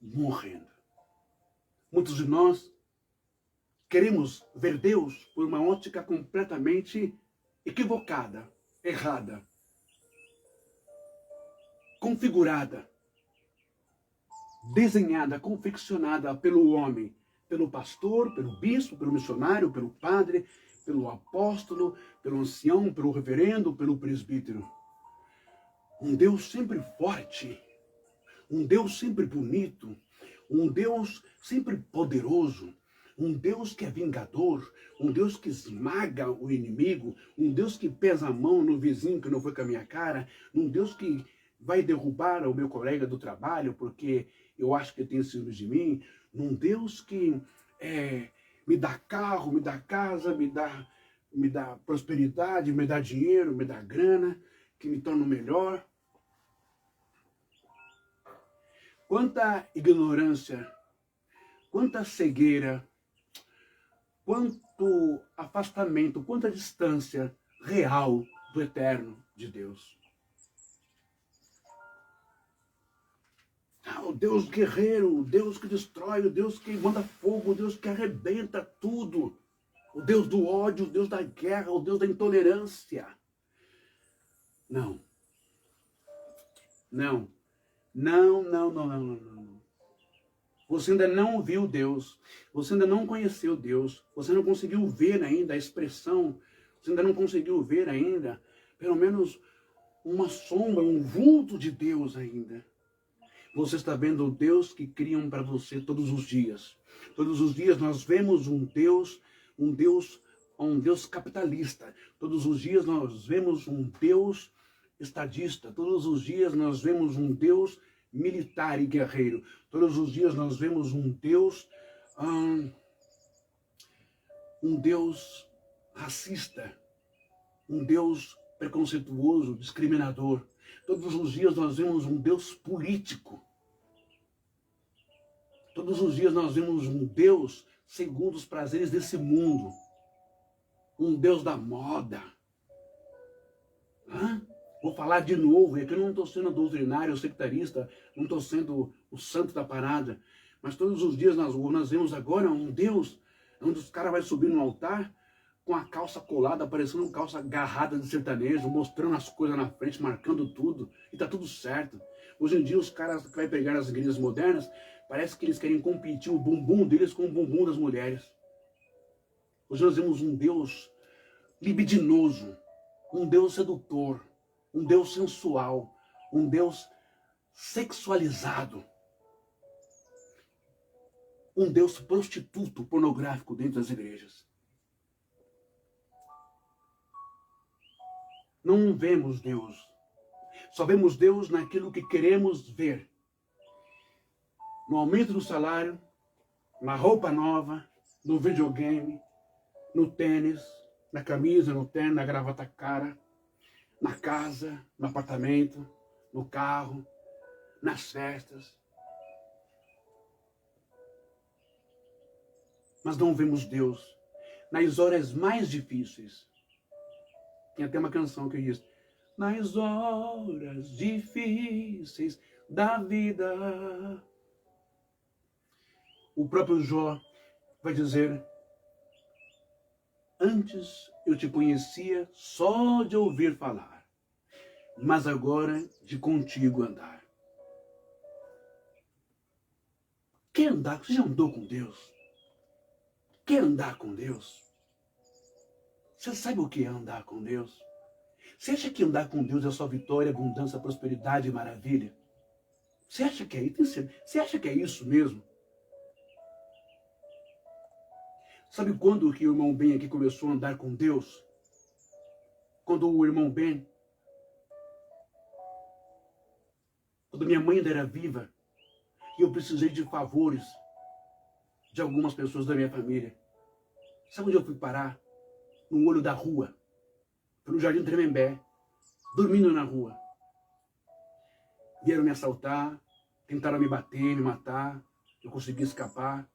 morrendo. Muitos de nós queremos ver Deus por uma ótica completamente equivocada, errada, configurada, desenhada, confeccionada pelo homem, pelo pastor, pelo bispo, pelo missionário, pelo padre, pelo apóstolo, pelo ancião, pelo reverendo, pelo presbítero. Um Deus sempre forte, um Deus sempre bonito, um Deus sempre poderoso, um Deus que é vingador, um Deus que esmaga o inimigo, um Deus que pesa a mão no vizinho que não foi com a minha cara, um Deus que vai derrubar o meu colega do trabalho porque eu acho que tem ciúmes de mim, um Deus que me dá carro, me dá casa, me dá prosperidade, me dá dinheiro, me dá grana, que me torna melhor. Quanta ignorância, quanta cegueira, quanto afastamento, quanta distância real do eterno de Deus. O Deus guerreiro, o Deus que destrói, o Deus que manda fogo, o Deus que arrebenta tudo. O Deus do ódio, o Deus da guerra, o Deus da intolerância. Não. Não. Não. Você ainda não viu Deus. Você ainda não conheceu Deus. Você não conseguiu ver ainda a expressão. Você ainda não conseguiu ver ainda, pelo menos, uma sombra, um vulto de Deus ainda. Você está vendo o Deus que criam para você todos os dias. Todos os dias nós vemos um Deus capitalista. Todos os dias nós vemos um Deus estadista. Todos os dias nós vemos um Deus militar e guerreiro. Todos os dias nós vemos um Deus racista, um Deus preconceituoso, discriminador. Todos os dias nós vemos um Deus político. Todos os dias nós vemos um Deus segundo os prazeres desse mundo. Um Deus da moda. Vou falar de novo, e aqui eu não estou sendo doutrinário, sectarista, não estou sendo o santo da parada, mas todos os dias nós vemos agora um Deus onde os caras vão subir no altar com a calça colada, parecendo uma calça agarrada de sertanejo, mostrando as coisas na frente, marcando tudo, e tá tudo certo. Hoje em dia os caras que vai pegar nas igrejas modernas, parece que eles querem competir o bumbum deles com o bumbum das mulheres. Hoje nós vemos um Deus libidinoso, um Deus sedutor, um Deus sensual, um Deus sexualizado, um Deus prostituto, pornográfico dentro das igrejas. Não vemos Deus, só vemos Deus naquilo que queremos ver. No aumento do salário, na roupa nova, no videogame, no tênis, na camisa, no terno, na gravata cara, na casa, no apartamento, no carro, nas festas. Mas não vemos Deus nas horas mais difíceis. Tem até uma canção que diz: nas horas difíceis da vida. O próprio Jó vai dizer: antes eu te conhecia só de ouvir falar, mas agora de contigo andar. Quer andar? Você já andou com Deus? Quer andar com Deus? Você sabe o que é andar com Deus? Você acha que andar com Deus é só vitória, abundância, prosperidade e maravilha? Você acha que é isso? Você acha que é isso mesmo? Sabe quando que o irmão Ben aqui começou a andar com Deus? Quando o irmão Ben, quando minha mãe ainda era viva, e eu precisei de favores de algumas pessoas da minha família. Sabe onde eu fui parar? No olho da rua, pelo Jardim Tremembé, dormindo na rua. Vieram me assaltar, tentaram me bater, me matar, eu consegui escapar.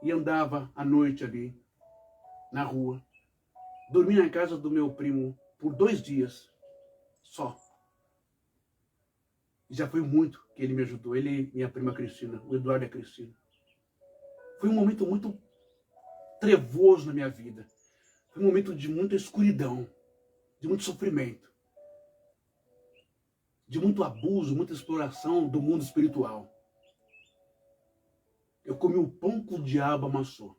E andava à noite ali, na rua. Dormi na casa do meu primo por 2 dias, só. Já foi muito que ele me ajudou, ele e minha prima Cristina, o Eduardo e a Cristina. Foi um momento muito trevoso na minha vida. Foi um momento de muita escuridão, de muito sofrimento, de muito abuso, muita exploração do mundo espiritual. Eu comi o pão que o diabo amassou.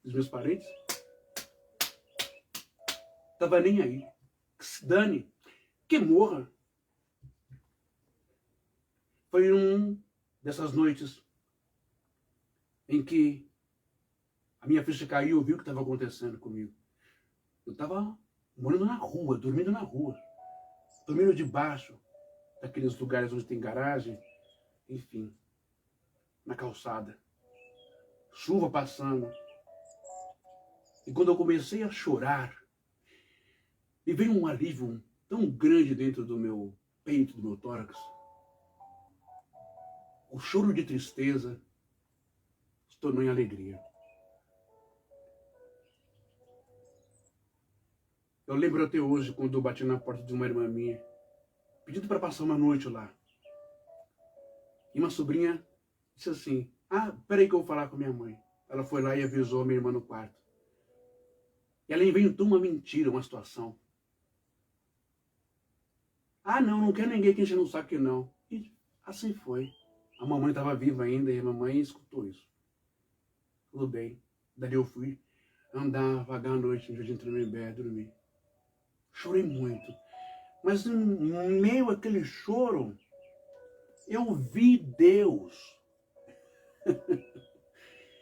Os meus parentes tava nem aí. Que se dane, que morra. Foi dessas noites em que a minha ficha caiu, eu vi o que estava acontecendo comigo. Eu estava morando na rua, dormindo na rua, dormindo debaixo daqueles lugares onde tem garagem, enfim, na calçada. Chuva passando. E quando eu comecei a chorar, me veio um alívio tão grande dentro do meu peito, do meu tórax. O choro de tristeza se tornou em alegria. Eu lembro até hoje quando eu bati na porta de uma irmã minha, pedindo para passar uma noite lá. E uma sobrinha disse assim, peraí que eu vou falar com minha mãe. Ela foi lá e avisou a minha irmã no quarto. E ela inventou uma mentira, uma situação. Não quero ninguém que enche no saco não. E assim foi. A mamãe estava viva ainda e a mamãe escutou isso. Tudo bem. Daí eu fui andar vagar à noite no Jardim Tremembé, dormir. Chorei muito. Mas em meio àquele choro, eu vi Deus.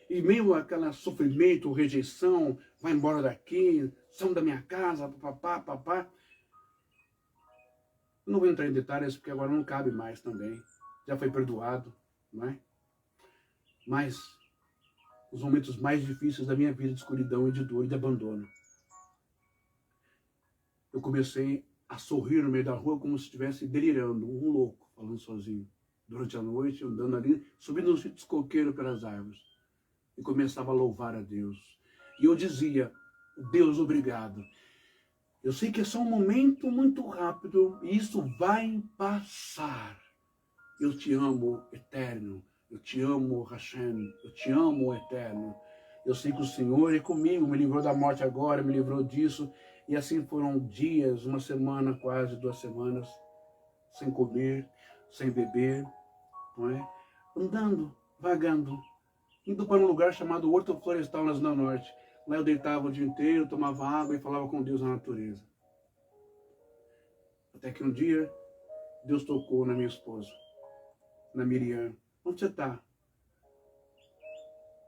Em meio àquele sofrimento, rejeição, vai embora daqui, são da minha casa, papá. Não vou entrar em detalhes porque agora não cabe mais também. Já foi perdoado, não é? Mas os momentos mais difíceis da minha vida de escuridão e de dor e de abandono. Eu comecei a sorrir no meio da rua como se estivesse delirando, um louco, falando sozinho. Durante a noite, andando ali, subindo um sítio coqueiro pelas árvores. E começava a louvar a Deus. E eu dizia, Deus, obrigado. Eu sei que é só um momento muito rápido e isso vai passar. Eu te amo, eterno. Eu te amo, Hashem. Eu te amo, eterno. Eu sei que o Senhor é comigo, me livrou da morte agora, me livrou disso. E assim foram dias, uma semana, quase 2 semanas, sem comer, sem beber, não é? Andando, vagando, indo para um lugar chamado Horto Florestal, na Zona Norte. Lá eu deitava o dia inteiro, tomava água e falava com Deus na natureza. Até que um dia, Deus tocou na minha esposa, na Miriam. Onde você está?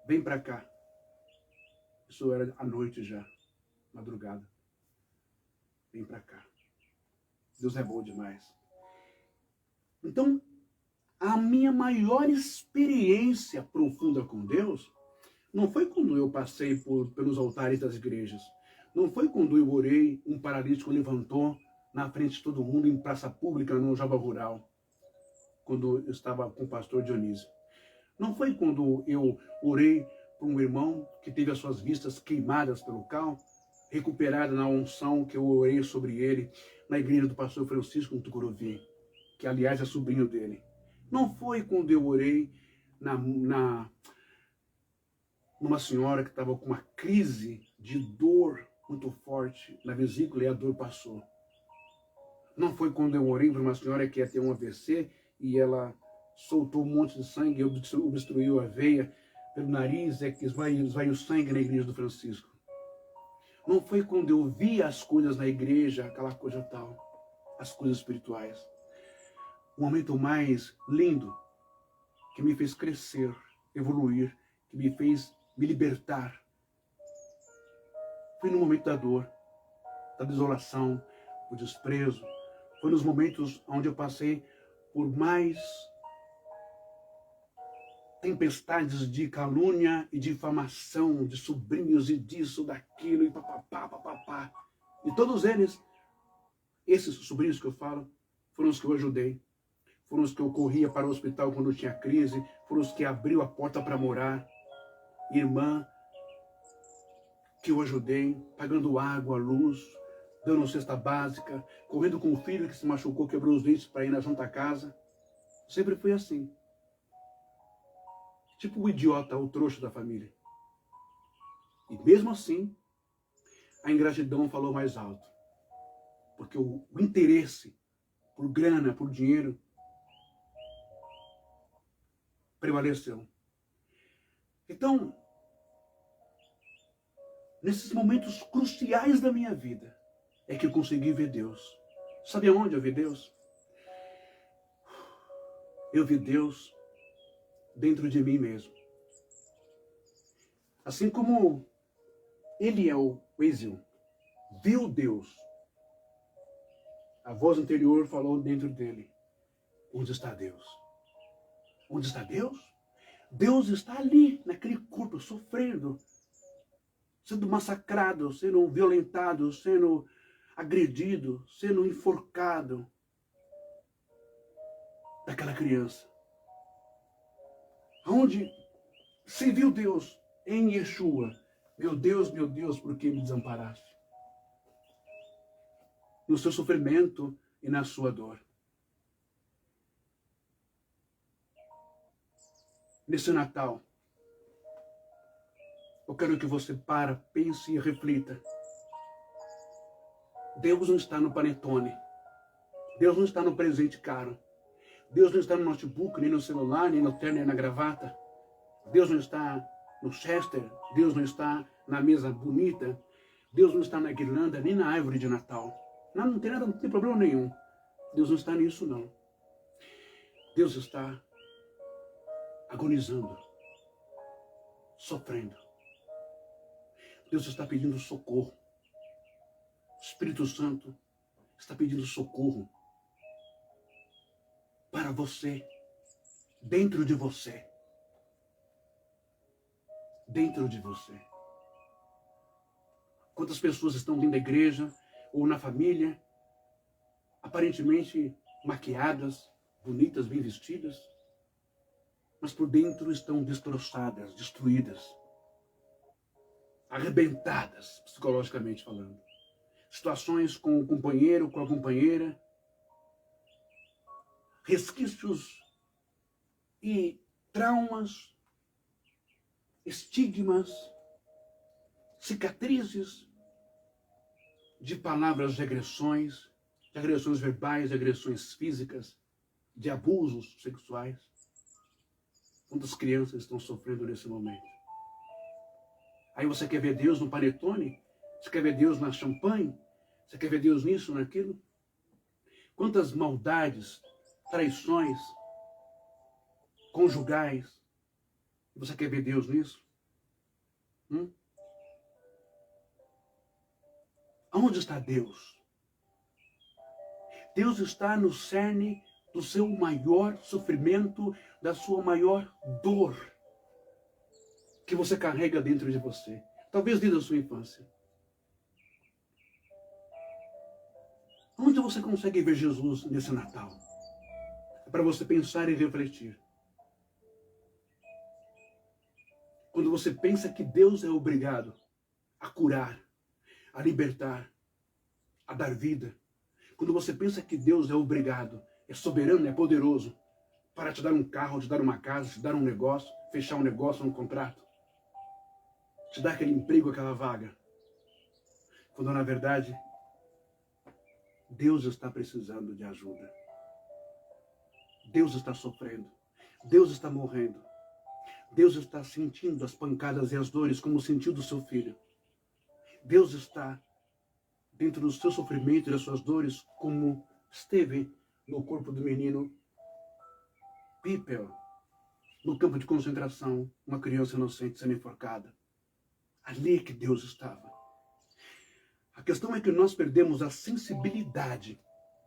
Vem para cá. Isso era à noite já, madrugada. Vem para cá. Deus é bom demais. Então, a minha maior experiência profunda com Deus não foi quando eu passei pelos altares das igrejas. Não foi quando eu orei, um paralítico levantou na frente de todo mundo em praça pública no Jaba Rural, quando eu estava com o pastor Dionísio. Não foi quando eu orei por um irmão que teve as suas vistas queimadas pelo cal, recuperada na unção que eu orei sobre ele na igreja do pastor Francisco no Tucuruvi, que aliás é sobrinho dele. Não foi quando eu orei numa senhora que estava com uma crise de dor muito forte na vesícula e a dor passou. Não foi quando eu orei para uma senhora que ia ter um AVC e ela soltou um monte de sangue e obstruiu a veia pelo nariz, que esvai o sangue na igreja do Francisco. Não foi quando eu vi as coisas na igreja, aquela coisa tal, as coisas espirituais. O momento mais lindo que me fez crescer, evoluir, que me fez me libertar, foi no momento da dor, da desolação, do desprezo. Foi nos momentos onde eu passei por mais tempestades de calúnia e difamação, de sobrinhos e disso, daquilo, e papapá. E todos eles, esses sobrinhos que eu falo, foram os que eu ajudei. Foram os que eu corria para o hospital quando tinha crise, foram os que abriu a porta para morar. Irmã que eu ajudei, pagando água, luz, dando cesta básica, correndo com o filho que se machucou, quebrou os dentes para ir na Santa Casa. Sempre fui assim. Tipo o idiota, o trouxa da família. E mesmo assim, a ingratidão falou mais alto. Porque o interesse por grana, por dinheiro, prevaleceu. Então, nesses momentos cruciais da minha vida, é que eu consegui ver Deus. Sabe aonde eu vi Deus? Eu vi Deus dentro de mim mesmo. Assim como Eliel, o Ezio, viu Deus, a voz interior falou dentro dele: onde está Deus? Onde está Deus? Deus está ali, naquele corpo, sofrendo, sendo massacrado, sendo violentado, sendo agredido, sendo enforcado daquela criança. Onde se viu Deus em Yeshua. Meu Deus, por que me desamparaste? No seu sofrimento e na sua dor. Nesse Natal, eu quero que você pense e reflita. Deus não está no panetone. Deus não está no presente caro. Deus não está no notebook, nem no celular, nem no terno, nem na gravata. Deus não está no Chester. Deus não está na mesa bonita. Deus não está na guirlanda, nem na árvore de Natal. Não tem nada, não tem problema nenhum. Deus não está nisso, não. Deus está agonizando, sofrendo. Deus está pedindo socorro. O Espírito Santo está pedindo socorro para você, dentro de você. Dentro de você. Quantas pessoas estão dentro da igreja ou na família, aparentemente maquiadas, bonitas, bem vestidas, mas por dentro estão destroçadas, destruídas, arrebentadas, psicologicamente falando. Situações com o companheiro, com a companheira, resquícios e traumas, estigmas, cicatrizes de palavras de agressões verbais, de agressões físicas, de abusos sexuais. Quantas crianças estão sofrendo nesse momento? Aí você quer ver Deus no panetone? Você quer ver Deus na champanhe? Você quer ver Deus nisso, naquilo? Quantas maldades, traições conjugais? Você quer ver Deus nisso? Onde está Deus? Deus está no cerne do seu maior sofrimento, da sua maior dor, que você carrega dentro de você. Talvez desde a sua infância. Onde você consegue ver Jesus nesse Natal? É para você pensar e refletir. Quando você pensa que Deus é obrigado a curar, a libertar, a dar vida. Quando você pensa que Deus é obrigado, é soberano, é poderoso, para te dar um carro, te dar uma casa, te dar um negócio, fechar um negócio, um contrato, te dar aquele emprego, aquela vaga. Quando na verdade, Deus está precisando de ajuda. Deus está sofrendo. Deus está morrendo. Deus está sentindo as pancadas e as dores como sentiu do seu filho. Deus está dentro do seu sofrimento e das suas dores como esteve no corpo do menino Pipel, no campo de concentração, uma criança inocente sendo enforcada. Ali que Deus estava. A questão é que nós perdemos a sensibilidade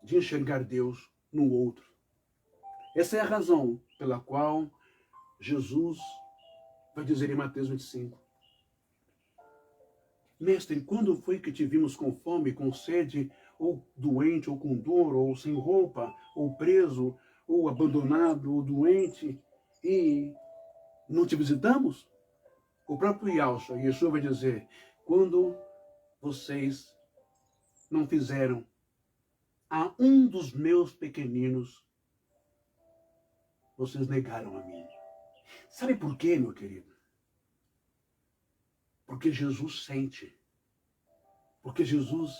de enxergar Deus no outro. Essa é a razão pela qual Jesus vai dizer em Mateus 25: Mestre, quando foi que te vimos com fome, com sede, ou doente, ou com dor, ou sem roupa, ou preso, ou abandonado, ou doente, e não te visitamos? O próprio Yeshua vai dizer: quando vocês não fizeram a um dos meus pequeninos, vocês negaram a mim. Sabe por quê, meu querido? Porque Jesus sente. Porque Jesus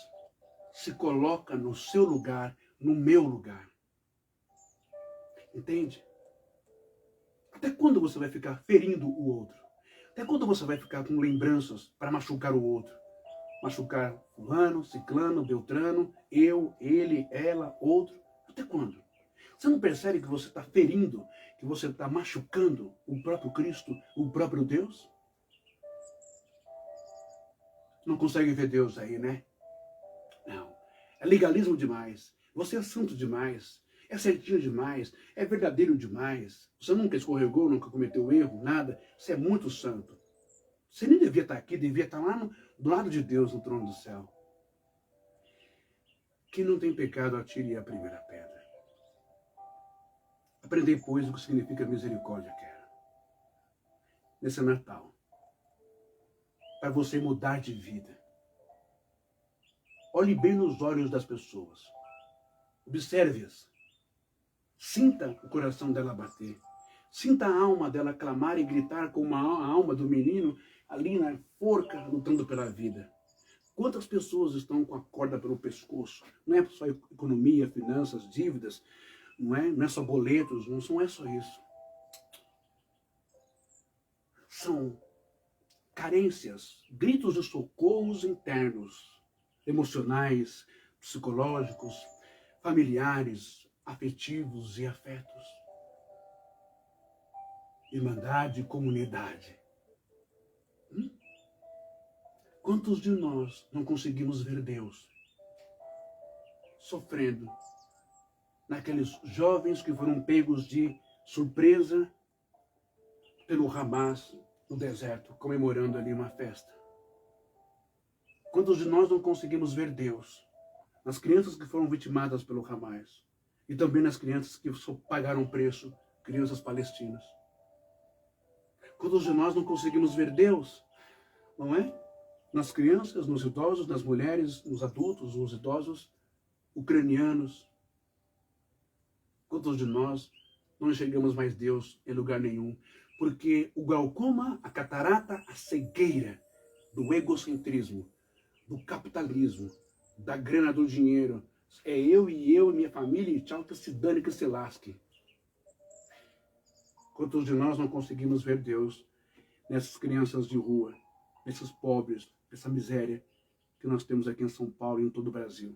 se coloca no seu lugar, no meu lugar. Entende? Até quando você vai ficar ferindo o outro? Até quando você vai ficar com lembranças para machucar o outro? Machucar fulano, ciclano, beltrano, eu, ele, ela, outro. Até quando? Você não percebe que você está ferindo, que você está machucando o próprio Cristo, o próprio Deus? Não consegue ver Deus aí, né? Não. É legalismo demais. Você é santo demais. É certinho demais. É verdadeiro demais. Você nunca escorregou, nunca cometeu erro, nada. Você é muito santo. Você nem devia estar aqui, devia estar lá do lado de Deus, no trono do céu. Quem não tem pecado, atire a primeira pedra. Aprendei, pois, o que significa misericórdia, quero. Nesse Natal. Para você mudar de vida. Olhe bem nos olhos das pessoas. Observe-as. Sinta o coração dela bater. Sinta a alma dela clamar e gritar como a alma do menino ali na forca, lutando pela vida. Quantas pessoas estão com a corda pelo pescoço? Não é só economia, finanças, dívidas, não é só boletos, não é só isso. São carências, gritos de socorros internos, emocionais, psicológicos, familiares, afetivos e afetos. Irmandade e comunidade. Quantos de nós não conseguimos ver Deus sofrendo naqueles jovens que foram pegos de surpresa pelo Hamas no deserto, comemorando ali uma festa? Quantos de nós não conseguimos ver Deus nas crianças que foram vitimadas pelo Hamas e também nas crianças que pagaram preço, crianças palestinas? Quantos de nós não conseguimos ver Deus, não é? Nas crianças, nos idosos, nas mulheres, nos adultos, nos idosos ucranianos? Quantos de nós não enxergamos mais Deus em lugar nenhum? Porque o glaucoma, a catarata, a cegueira do egocentrismo, do capitalismo, da grana, do dinheiro, é eu e minha família e tchau, que se dane, que se lasque. Quantos de nós não conseguimos ver Deus nessas crianças de rua, nesses pobres, nessa miséria que nós temos aqui em São Paulo e em todo o Brasil?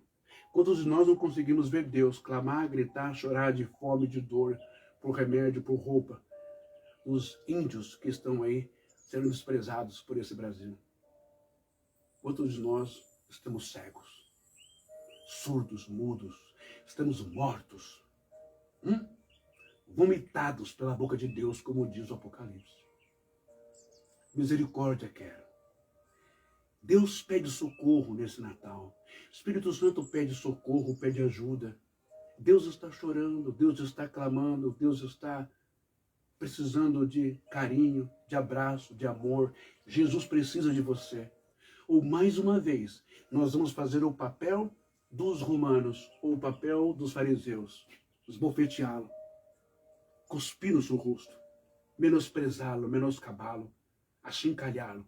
Quantos de nós não conseguimos ver Deus clamar, gritar, chorar de fome, de dor, por remédio, por roupa? Os índios que estão aí sendo desprezados por esse Brasil. Quantos de nós estamos cegos, surdos, mudos, estamos mortos, vomitados pela boca de Deus, como diz o Apocalipse? Misericórdia quero. Deus pede socorro nesse Natal. Espírito Santo pede socorro, pede ajuda. Deus está chorando, Deus está clamando, Deus está precisando de carinho, de abraço, de amor. Jesus precisa de você. Ou mais uma vez, nós vamos fazer o papel dos romanos, ou o papel dos fariseus, esbofeteá-lo, cuspir no seu rosto, menosprezá-lo, menoscabá-lo, achincalhá-lo,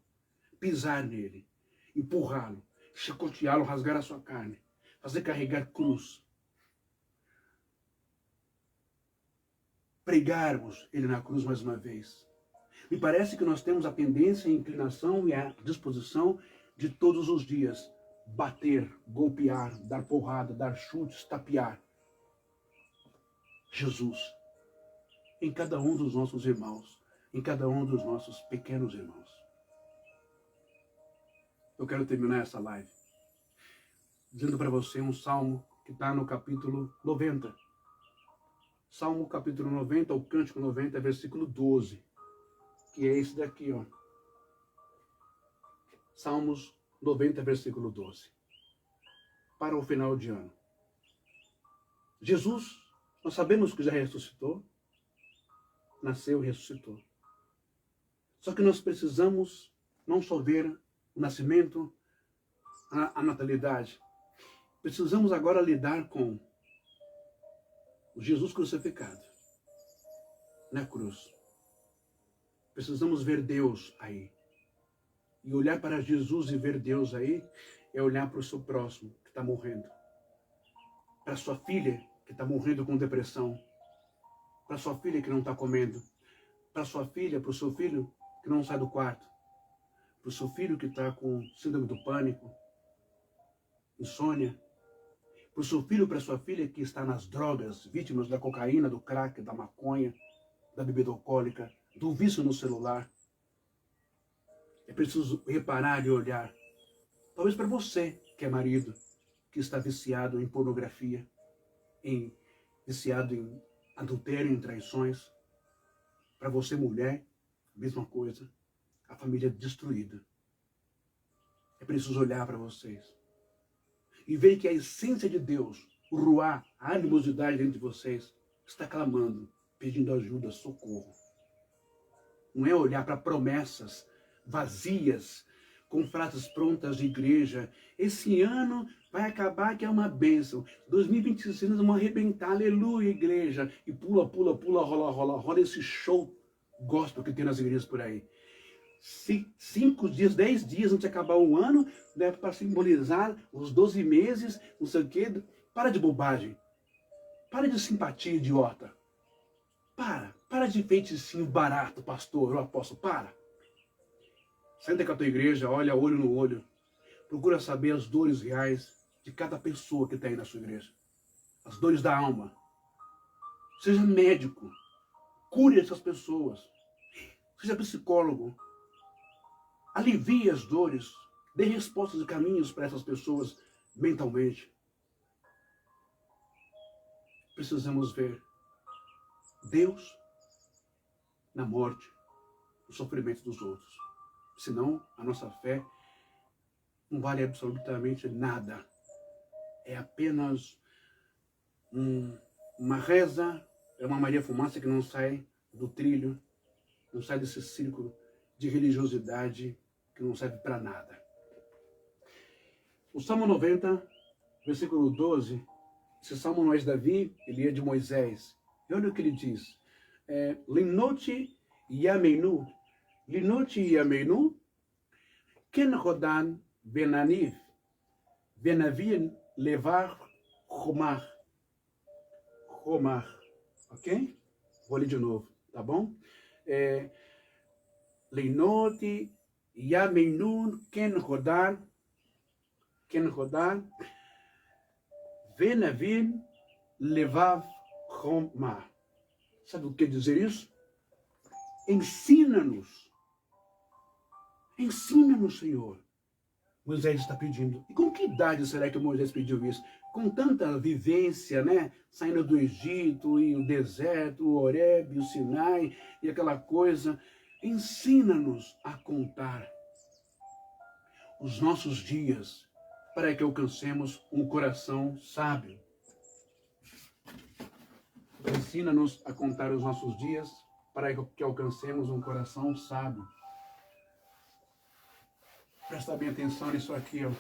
pisar nele, empurrá-lo, chicoteá-lo, rasgar a sua carne, fazer carregar cruz, pregarmos ele na cruz mais uma vez. Me parece que nós temos a tendência, a inclinação e a disposição de todos os dias bater, golpear, dar porrada, dar chutes, tapear Jesus em cada um dos nossos irmãos, em cada um dos nossos pequenos irmãos. Eu quero terminar essa live dizendo para você um salmo que está no capítulo 90. Salmo capítulo 90, o cântico 90, versículo 12. Que é esse daqui, ó. Salmos 90, versículo 12. Para o final de ano. Jesus, nós sabemos que já ressuscitou. Nasceu e ressuscitou. Só que nós precisamos não só ver o nascimento, a natalidade, Precisamos agora lidar com o Jesus crucificado na cruz. Precisamos ver Deus aí. E olhar para Jesus e ver Deus aí é olhar para o seu próximo que está morrendo. Para sua filha que está morrendo com depressão. Para sua filha que não está comendo. Para sua filha, para o seu filho que não sai do quarto. Para o seu filho que está com síndrome do pânico, insônia. Para o seu filho, para a sua filha que está nas drogas, vítimas da cocaína, do crack, da maconha, da bebida alcoólica, do vício no celular. É preciso reparar e olhar. Talvez para você, que é marido, que está viciado em pornografia, viciado em adultério, em traições. Para você, mulher, mesma coisa. A família destruída. É preciso olhar para vocês. E ver que a essência de Deus, o ruá, a animosidade dentro de vocês, está clamando, pedindo ajuda, socorro. Não é olhar para promessas vazias, com frases prontas de igreja. Esse ano vai acabar que é uma bênção. 2026 nós vamos arrebentar, aleluia, igreja. E pula, pula, pula, rola, rola, rola. Esse show gospel que tem nas igrejas por aí. 5 dias, 10 dias antes de acabar o ano, né, para simbolizar os 12 meses, não sei o quê. Para de bobagem. Para de simpatia idiota. Para de feiticinho barato, pastor, eu apóstolo, para. Senta com a tua igreja, olha olho no olho. Procura saber as dores reais de cada pessoa que está aí na sua igreja. As dores da alma. Seja médico. Cure essas pessoas. Seja psicólogo. Alivie as dores. Dê respostas e caminhos para essas pessoas mentalmente. Precisamos ver Deus na morte, no sofrimento dos outros. Senão, a nossa fé não vale absolutamente nada. É apenas uma reza, é uma Maria Fumaça que não sai do trilho, não sai desse círculo de religiosidade que não serve para nada. O Salmo 90, versículo 12, esse salmo não é de Davi, ele é de Moisés. E olha o que ele diz. Linoti Yameinu, Linoti Yameinu, Ken Rodan Benaniv, Benavir Levar Romar. Romar, ok? Vou ler de novo, tá bom? Linoti Yameinu, Ken Rodan, Benavir Levar Romar. Sabe o que quer dizer isso? Ensina-nos. Ensina-nos, Senhor. Moisés está pedindo. E com que idade será que Moisés pediu isso? Com tanta vivência, né? Saindo do Egito, e o deserto, o Horebe, o Sinai, e aquela coisa. Ensina-nos a contar os nossos dias para que alcancemos um coração sábio. Ensina-nos a contar os nossos dias para que alcancemos um coração sábio. Presta bem atenção nisso aqui, ó.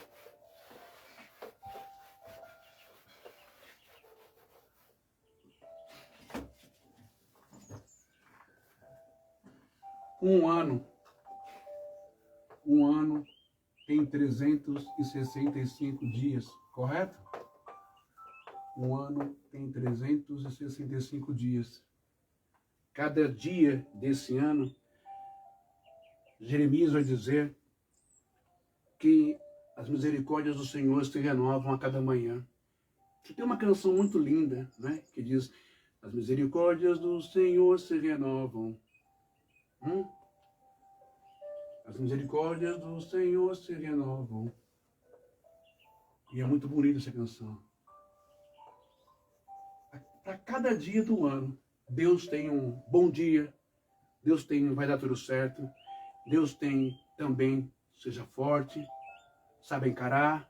Um ano tem 365 dias, correto? Um ano tem 365 dias. Cada dia desse ano, Jeremias vai dizer que as misericórdias do Senhor se renovam a cada manhã. Tem uma canção muito linda, né? Que diz, as misericórdias do Senhor se renovam. As misericórdias do Senhor se renovam. E é muito bonita essa canção. Para cada dia do ano, Deus tem um bom dia, Deus tem um vai dar tudo certo, Deus tem também, seja forte, sabe encarar,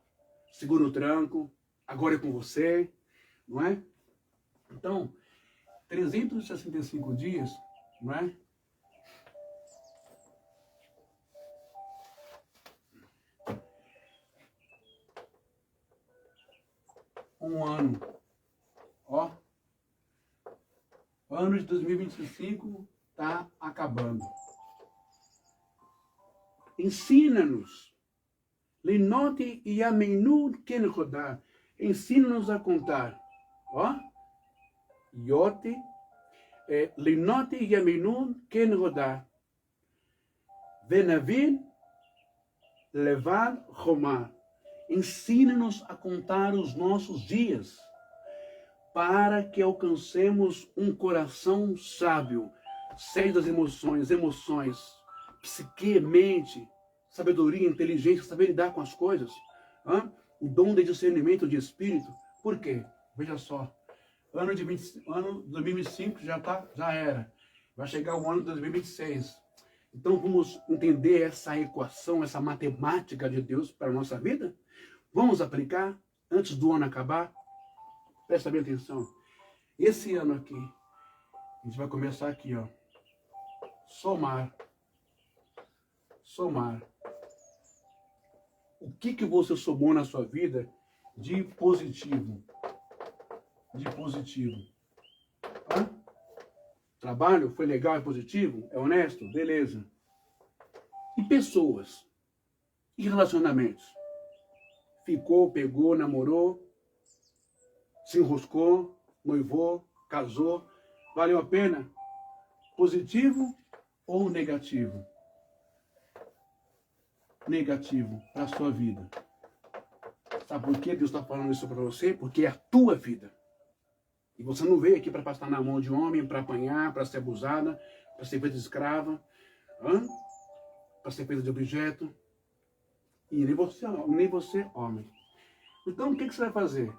segura o tranco, agora é com você, não é? Então, 365 dias, não é? um ano. Ó, o ano de 2025 está acabando. Ensina-nos. Linote e amenu ken rodar. Ensina-nos a contar. Ó, yote, linote e amenu ken rodar. Venavir, levar, romar. Ensina-nos a contar os nossos dias, para que alcancemos um coração sábio, cheio das emoções, psique, mente, sabedoria, inteligência, saber lidar com as coisas, o dom de discernimento de espírito. Por quê? Veja só, ano 2025 já era, vai chegar o ano de 2026. Então vamos entender essa equação, essa matemática de Deus para a nossa vida? Vamos aplicar antes do ano acabar? Presta bem atenção. Esse ano aqui, a gente vai começar aqui, ó. Somar. Somar. O que você somou na sua vida de positivo? De positivo. Trabalho foi legal, é positivo? É honesto? Beleza. E pessoas? E relacionamentos? Ficou, pegou, namorou, se enroscou, noivou, casou. Valeu a pena? Positivo ou negativo? Negativo para a sua vida. Sabe por que Deus está falando isso para você? Porque é a tua vida. E você não veio aqui para passar na mão de homem, para apanhar, para ser abusada, para ser feita de escrava, para ser feita de objeto. E nem você, homem. Então, o que você vai fazer?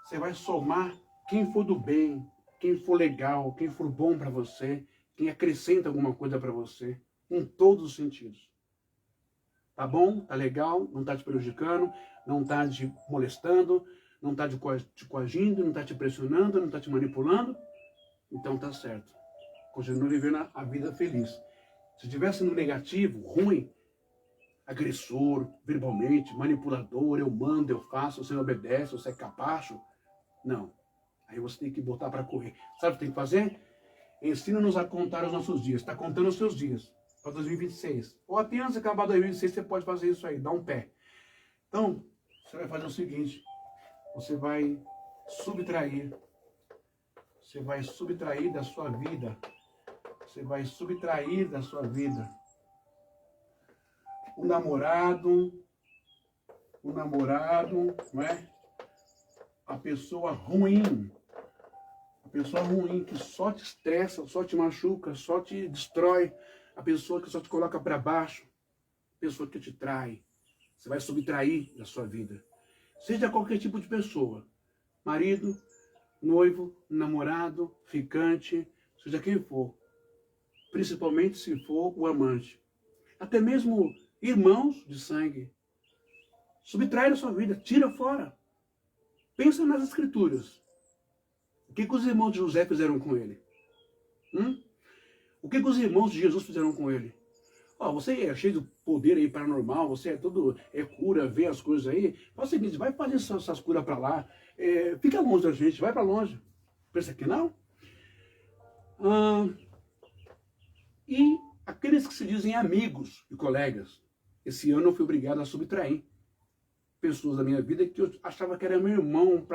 Você vai somar quem for do bem, quem for legal, quem for bom para você, quem acrescenta alguma coisa para você, em todos os sentidos. Tá bom? Tá legal? Não tá te prejudicando? Não tá te molestando? Não tá te coagindo? Não tá te pressionando? Não tá te manipulando? Então tá certo. Continua vivendo a vida feliz. Se estivesse no negativo, ruim, agressor, verbalmente, manipulador, eu mando, eu faço, você não obedece, você é capacho. Não. Aí você tem que botar para correr. Sabe o que tem que fazer? Ensina-nos a contar os nossos dias. Está contando os seus dias para 2026. Ou até antes de acabar 2026, você pode fazer isso aí, dar um pé. Então, você vai fazer o seguinte. Você vai subtrair. Você vai subtrair da sua vida. Você vai subtrair da sua vida. O namorado, não é? A pessoa ruim que só te estressa, só te machuca, só te destrói, a pessoa que só te coloca para baixo, a pessoa que te trai, você vai subtrair da sua vida. Seja qualquer tipo de pessoa, marido, noivo, namorado, ficante, seja quem for, principalmente se for o amante, até mesmo irmãos de sangue, subtrai da sua vida, tira fora. Pensa nas escrituras. O que os irmãos de José fizeram com ele? O que os irmãos de Jesus fizeram com ele? Você é cheio de poder aí paranormal, você é cura, vê as coisas aí. Faz o seguinte, vai fazer essas curas para lá. Fica longe da gente, vai para longe. Pensa que não? E aqueles que se dizem amigos e colegas. Esse ano eu fui obrigado a subtrair pessoas da minha vida que eu achava que era meu irmão,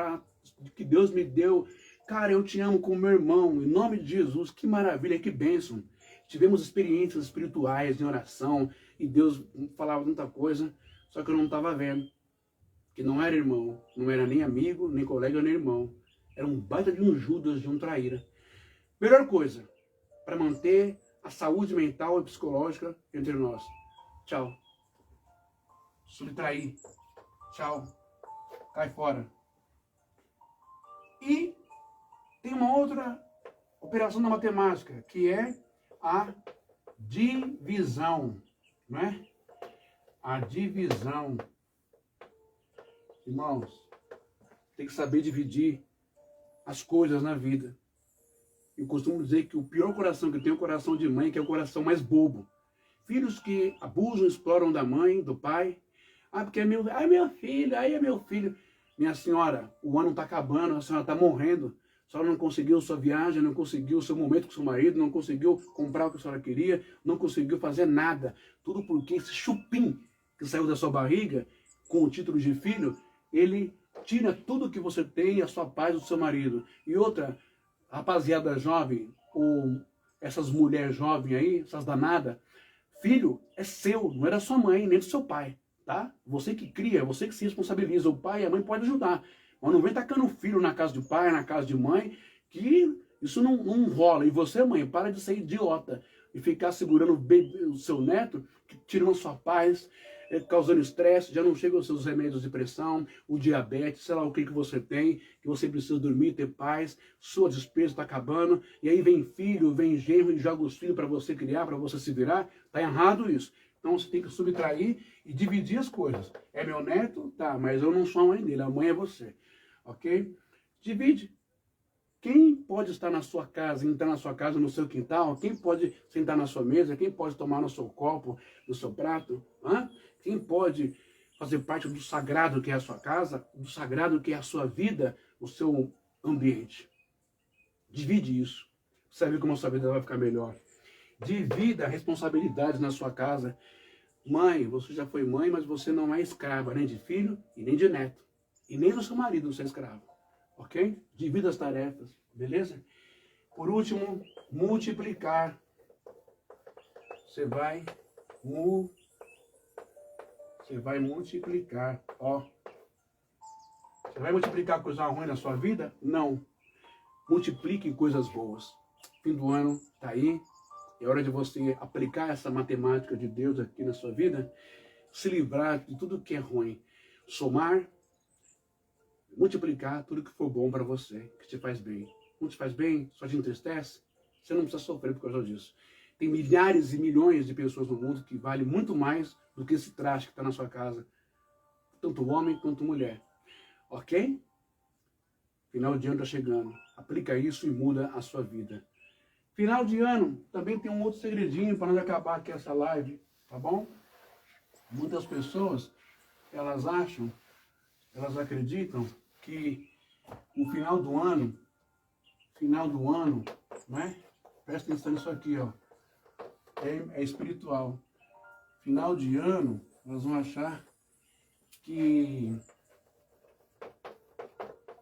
que Deus me deu. Cara, eu te amo como meu irmão, em nome de Jesus, que maravilha, que bênção. Tivemos experiências espirituais em oração, e Deus falava muita coisa, só que eu não estava vendo. Que não era irmão, não era nem amigo, nem colega, nem irmão. Era um baita de um Judas, de um traíra. Melhor coisa, para manter a saúde mental e psicológica entre nós. Tchau. Subtrair. Tchau. Cai fora. E tem uma outra operação da matemática, que é a divisão, não é? A divisão. Irmãos, tem que saber dividir as coisas na vida. Eu costumo dizer que o pior coração que tem é o coração de mãe, que é o coração mais bobo. Filhos que abusam, exploram da mãe, do pai. Porque é meu filho, aí é meu filho. Minha senhora, o ano está acabando, a senhora está morrendo. A senhora não conseguiu sua viagem, não conseguiu o seu momento com seu marido, não conseguiu comprar o que a senhora queria, não conseguiu fazer nada. Tudo porque esse chupim que saiu da sua barriga, com o título de filho, ele tira tudo que você tem, a sua paz do seu marido. E outra, rapaziada jovem, ou essas mulheres jovens aí, essas danadas, filho é seu, não é da sua mãe, nem do seu pai, tá? Você que cria, você que se responsabiliza. O pai e a mãe podem ajudar. Mas não vem tacando filho na casa de pai, na casa de mãe, que isso não rola. E você, mãe, para de ser idiota e ficar segurando o seu neto, tirando a sua paz, causando estresse, já não chegam os seus remédios de pressão, o diabetes, sei lá o que você tem, que você precisa dormir, ter paz, sua despesa está acabando, e aí vem filho, vem genro e joga os filhos para você criar, para você se virar. Está errado isso. Então você tem que subtrair e dividir as coisas. É meu neto? Tá, mas eu não sou a mãe dele, a mãe é você. Ok? Divide. Quem pode estar na sua casa, entrar na sua casa, no seu quintal? Quem pode sentar na sua mesa? Quem pode tomar no seu copo, no seu prato? Hã? Quem pode fazer parte do sagrado que é a sua casa, do sagrado que é a sua vida, o seu ambiente? Divide isso. Você vai ver como a sua vida vai ficar melhor. Divida responsabilidades na sua casa. Mãe, você já foi mãe, mas você não é escrava nem de filho e nem de neto. E nem do seu marido você é escravo. Ok? Divida as tarefas, beleza? Por último, multiplicar. Você vai multiplicar, ó. Você vai multiplicar coisa ruim na sua vida? Não. Multiplique coisas boas. Fim do ano tá aí. É hora de você aplicar essa matemática de Deus aqui na sua vida, se livrar de tudo que é ruim. Somar, multiplicar tudo que for bom para você, que te faz bem. Não te faz bem, só te entristece, você não precisa sofrer por causa disso. Tem milhares e milhões de pessoas no mundo que valem muito mais do que esse traste que está na sua casa. Tanto homem quanto mulher. Ok? Final de ano está chegando. Aplica isso e muda a sua vida. Final de ano, também tem um outro segredinho para não acabar aqui essa live, tá bom? Muitas pessoas, elas acreditam que o final do ano, né? Presta atenção nisso aqui, ó. É espiritual. Final de ano, nós vamos achar que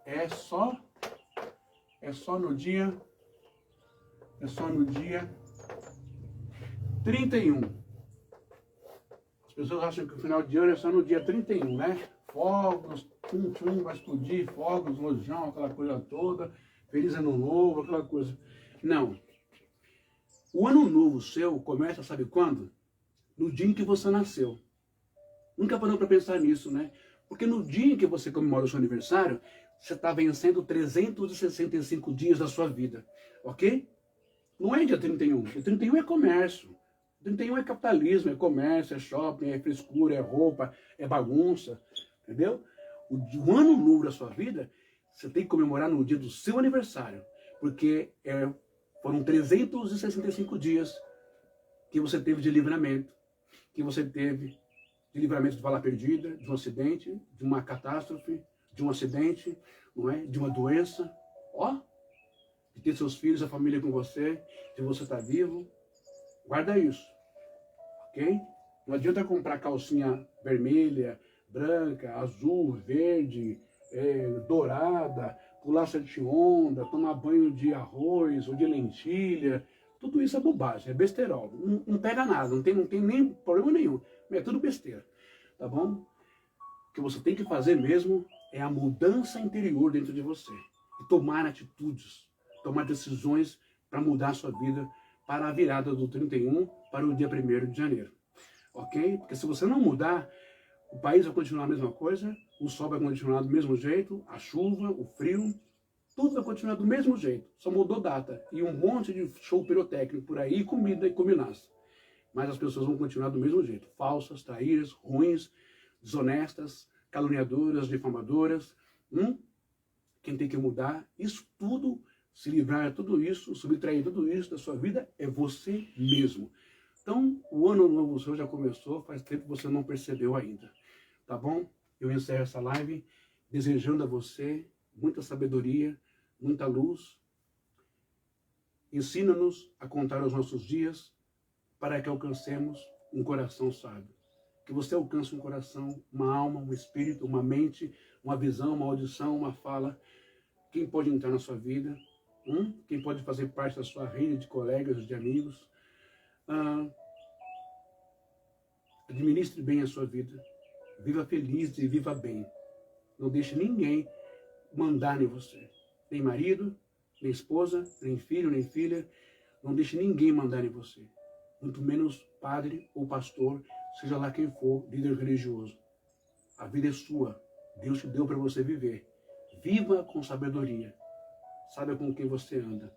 é só no dia 31. As pessoas acham que o final de ano é só no dia 31, né? Fogos, vai explodir, fogos, rojão, aquela coisa toda, feliz ano novo, aquela coisa. Não. O ano novo seu começa, sabe quando? No dia em que você nasceu. Nunca parou para pensar nisso, né? Porque no dia em que você comemora o seu aniversário, você está vencendo 365 dias da sua vida, ok? Não é dia 31. Dia 31 é comércio. 31 é capitalismo, é comércio, é shopping, é frescura, é roupa, é bagunça, entendeu? O ano novo da sua vida, você tem que comemorar no dia do seu aniversário, porque foram 365 dias que você teve de livramento, que você teve de livramento de bala perdida, de um acidente, de uma catástrofe, de um acidente, não é? De uma doença, ó, de ter seus filhos, a família com você, de você estar vivo. Guarda isso, ok? Não adianta comprar calcinha vermelha, branca, azul, verde, dourada, pular 7 ondas, tomar banho de arroz ou de lentilha. Tudo isso é bobagem, é besterol. Não pega nada, não tem nem problema nenhum. É tudo besteira, tá bom? O que você tem que fazer mesmo é a mudança interior dentro de você. E tomar atitudes, tomar decisões para mudar a sua vida para a virada do 31 para o dia 1º de janeiro. Ok? Porque se você não mudar, o país vai continuar a mesma coisa, o sol vai continuar do mesmo jeito, a chuva, o frio, tudo vai continuar do mesmo jeito. Só mudou data e um monte de show pirotécnico por aí, comida e combinação. Mas as pessoas vão continuar do mesmo jeito. Falsas, traíras, ruins, desonestas, caluniadoras, difamadoras. Quem tem que mudar isso tudo, se livrar de tudo isso, subtrair tudo isso da sua vida, é você mesmo. Então, o ano novo seu já começou, faz tempo que você não percebeu ainda. Tá bom? Eu encerro essa live desejando a você muita sabedoria, muita luz. Ensina-nos a contar os nossos dias para que alcancemos um coração sábio. Que você alcance um coração, uma alma, um espírito, uma mente, uma visão, uma audição, uma fala. Quem pode entrar na sua vida? Quem pode fazer parte da sua rede de colegas, de amigos? Administre bem a sua vida. Viva feliz e viva bem. Não deixe ninguém mandar em você. Nem marido, nem esposa, nem filho, nem filha. Não deixe ninguém mandar em você. Muito menos padre ou pastor, seja lá quem for, líder religioso. A vida é sua. Deus te deu para você viver. Viva com sabedoria. Saiba com quem você anda.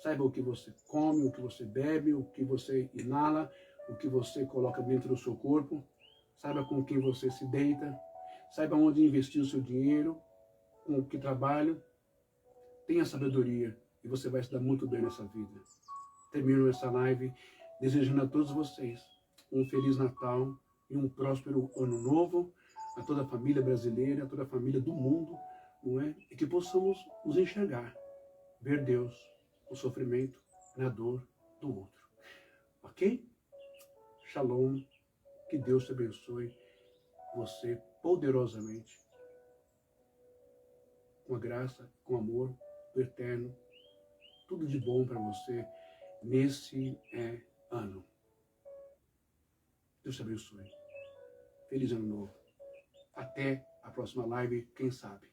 Saiba o que você come, o que você bebe, o que você inala, o que você coloca dentro do seu corpo. Saiba com quem você se deita. Saiba onde investir o seu dinheiro, com o que trabalha. Tenha sabedoria e você vai se dar muito bem nessa vida. Termino essa live desejando a todos vocês um Feliz Natal e um próspero Ano Novo, a toda a família brasileira, a toda a família do mundo, não é? E que possamos nos enxergar, ver Deus, o sofrimento, na dor do outro. Ok? Shalom, que Deus te abençoe, você poderosamente, com a graça, com amor do Eterno, tudo de bom para você nesse ano. Deus te abençoe. Feliz Ano Novo. Até a próxima live, quem sabe.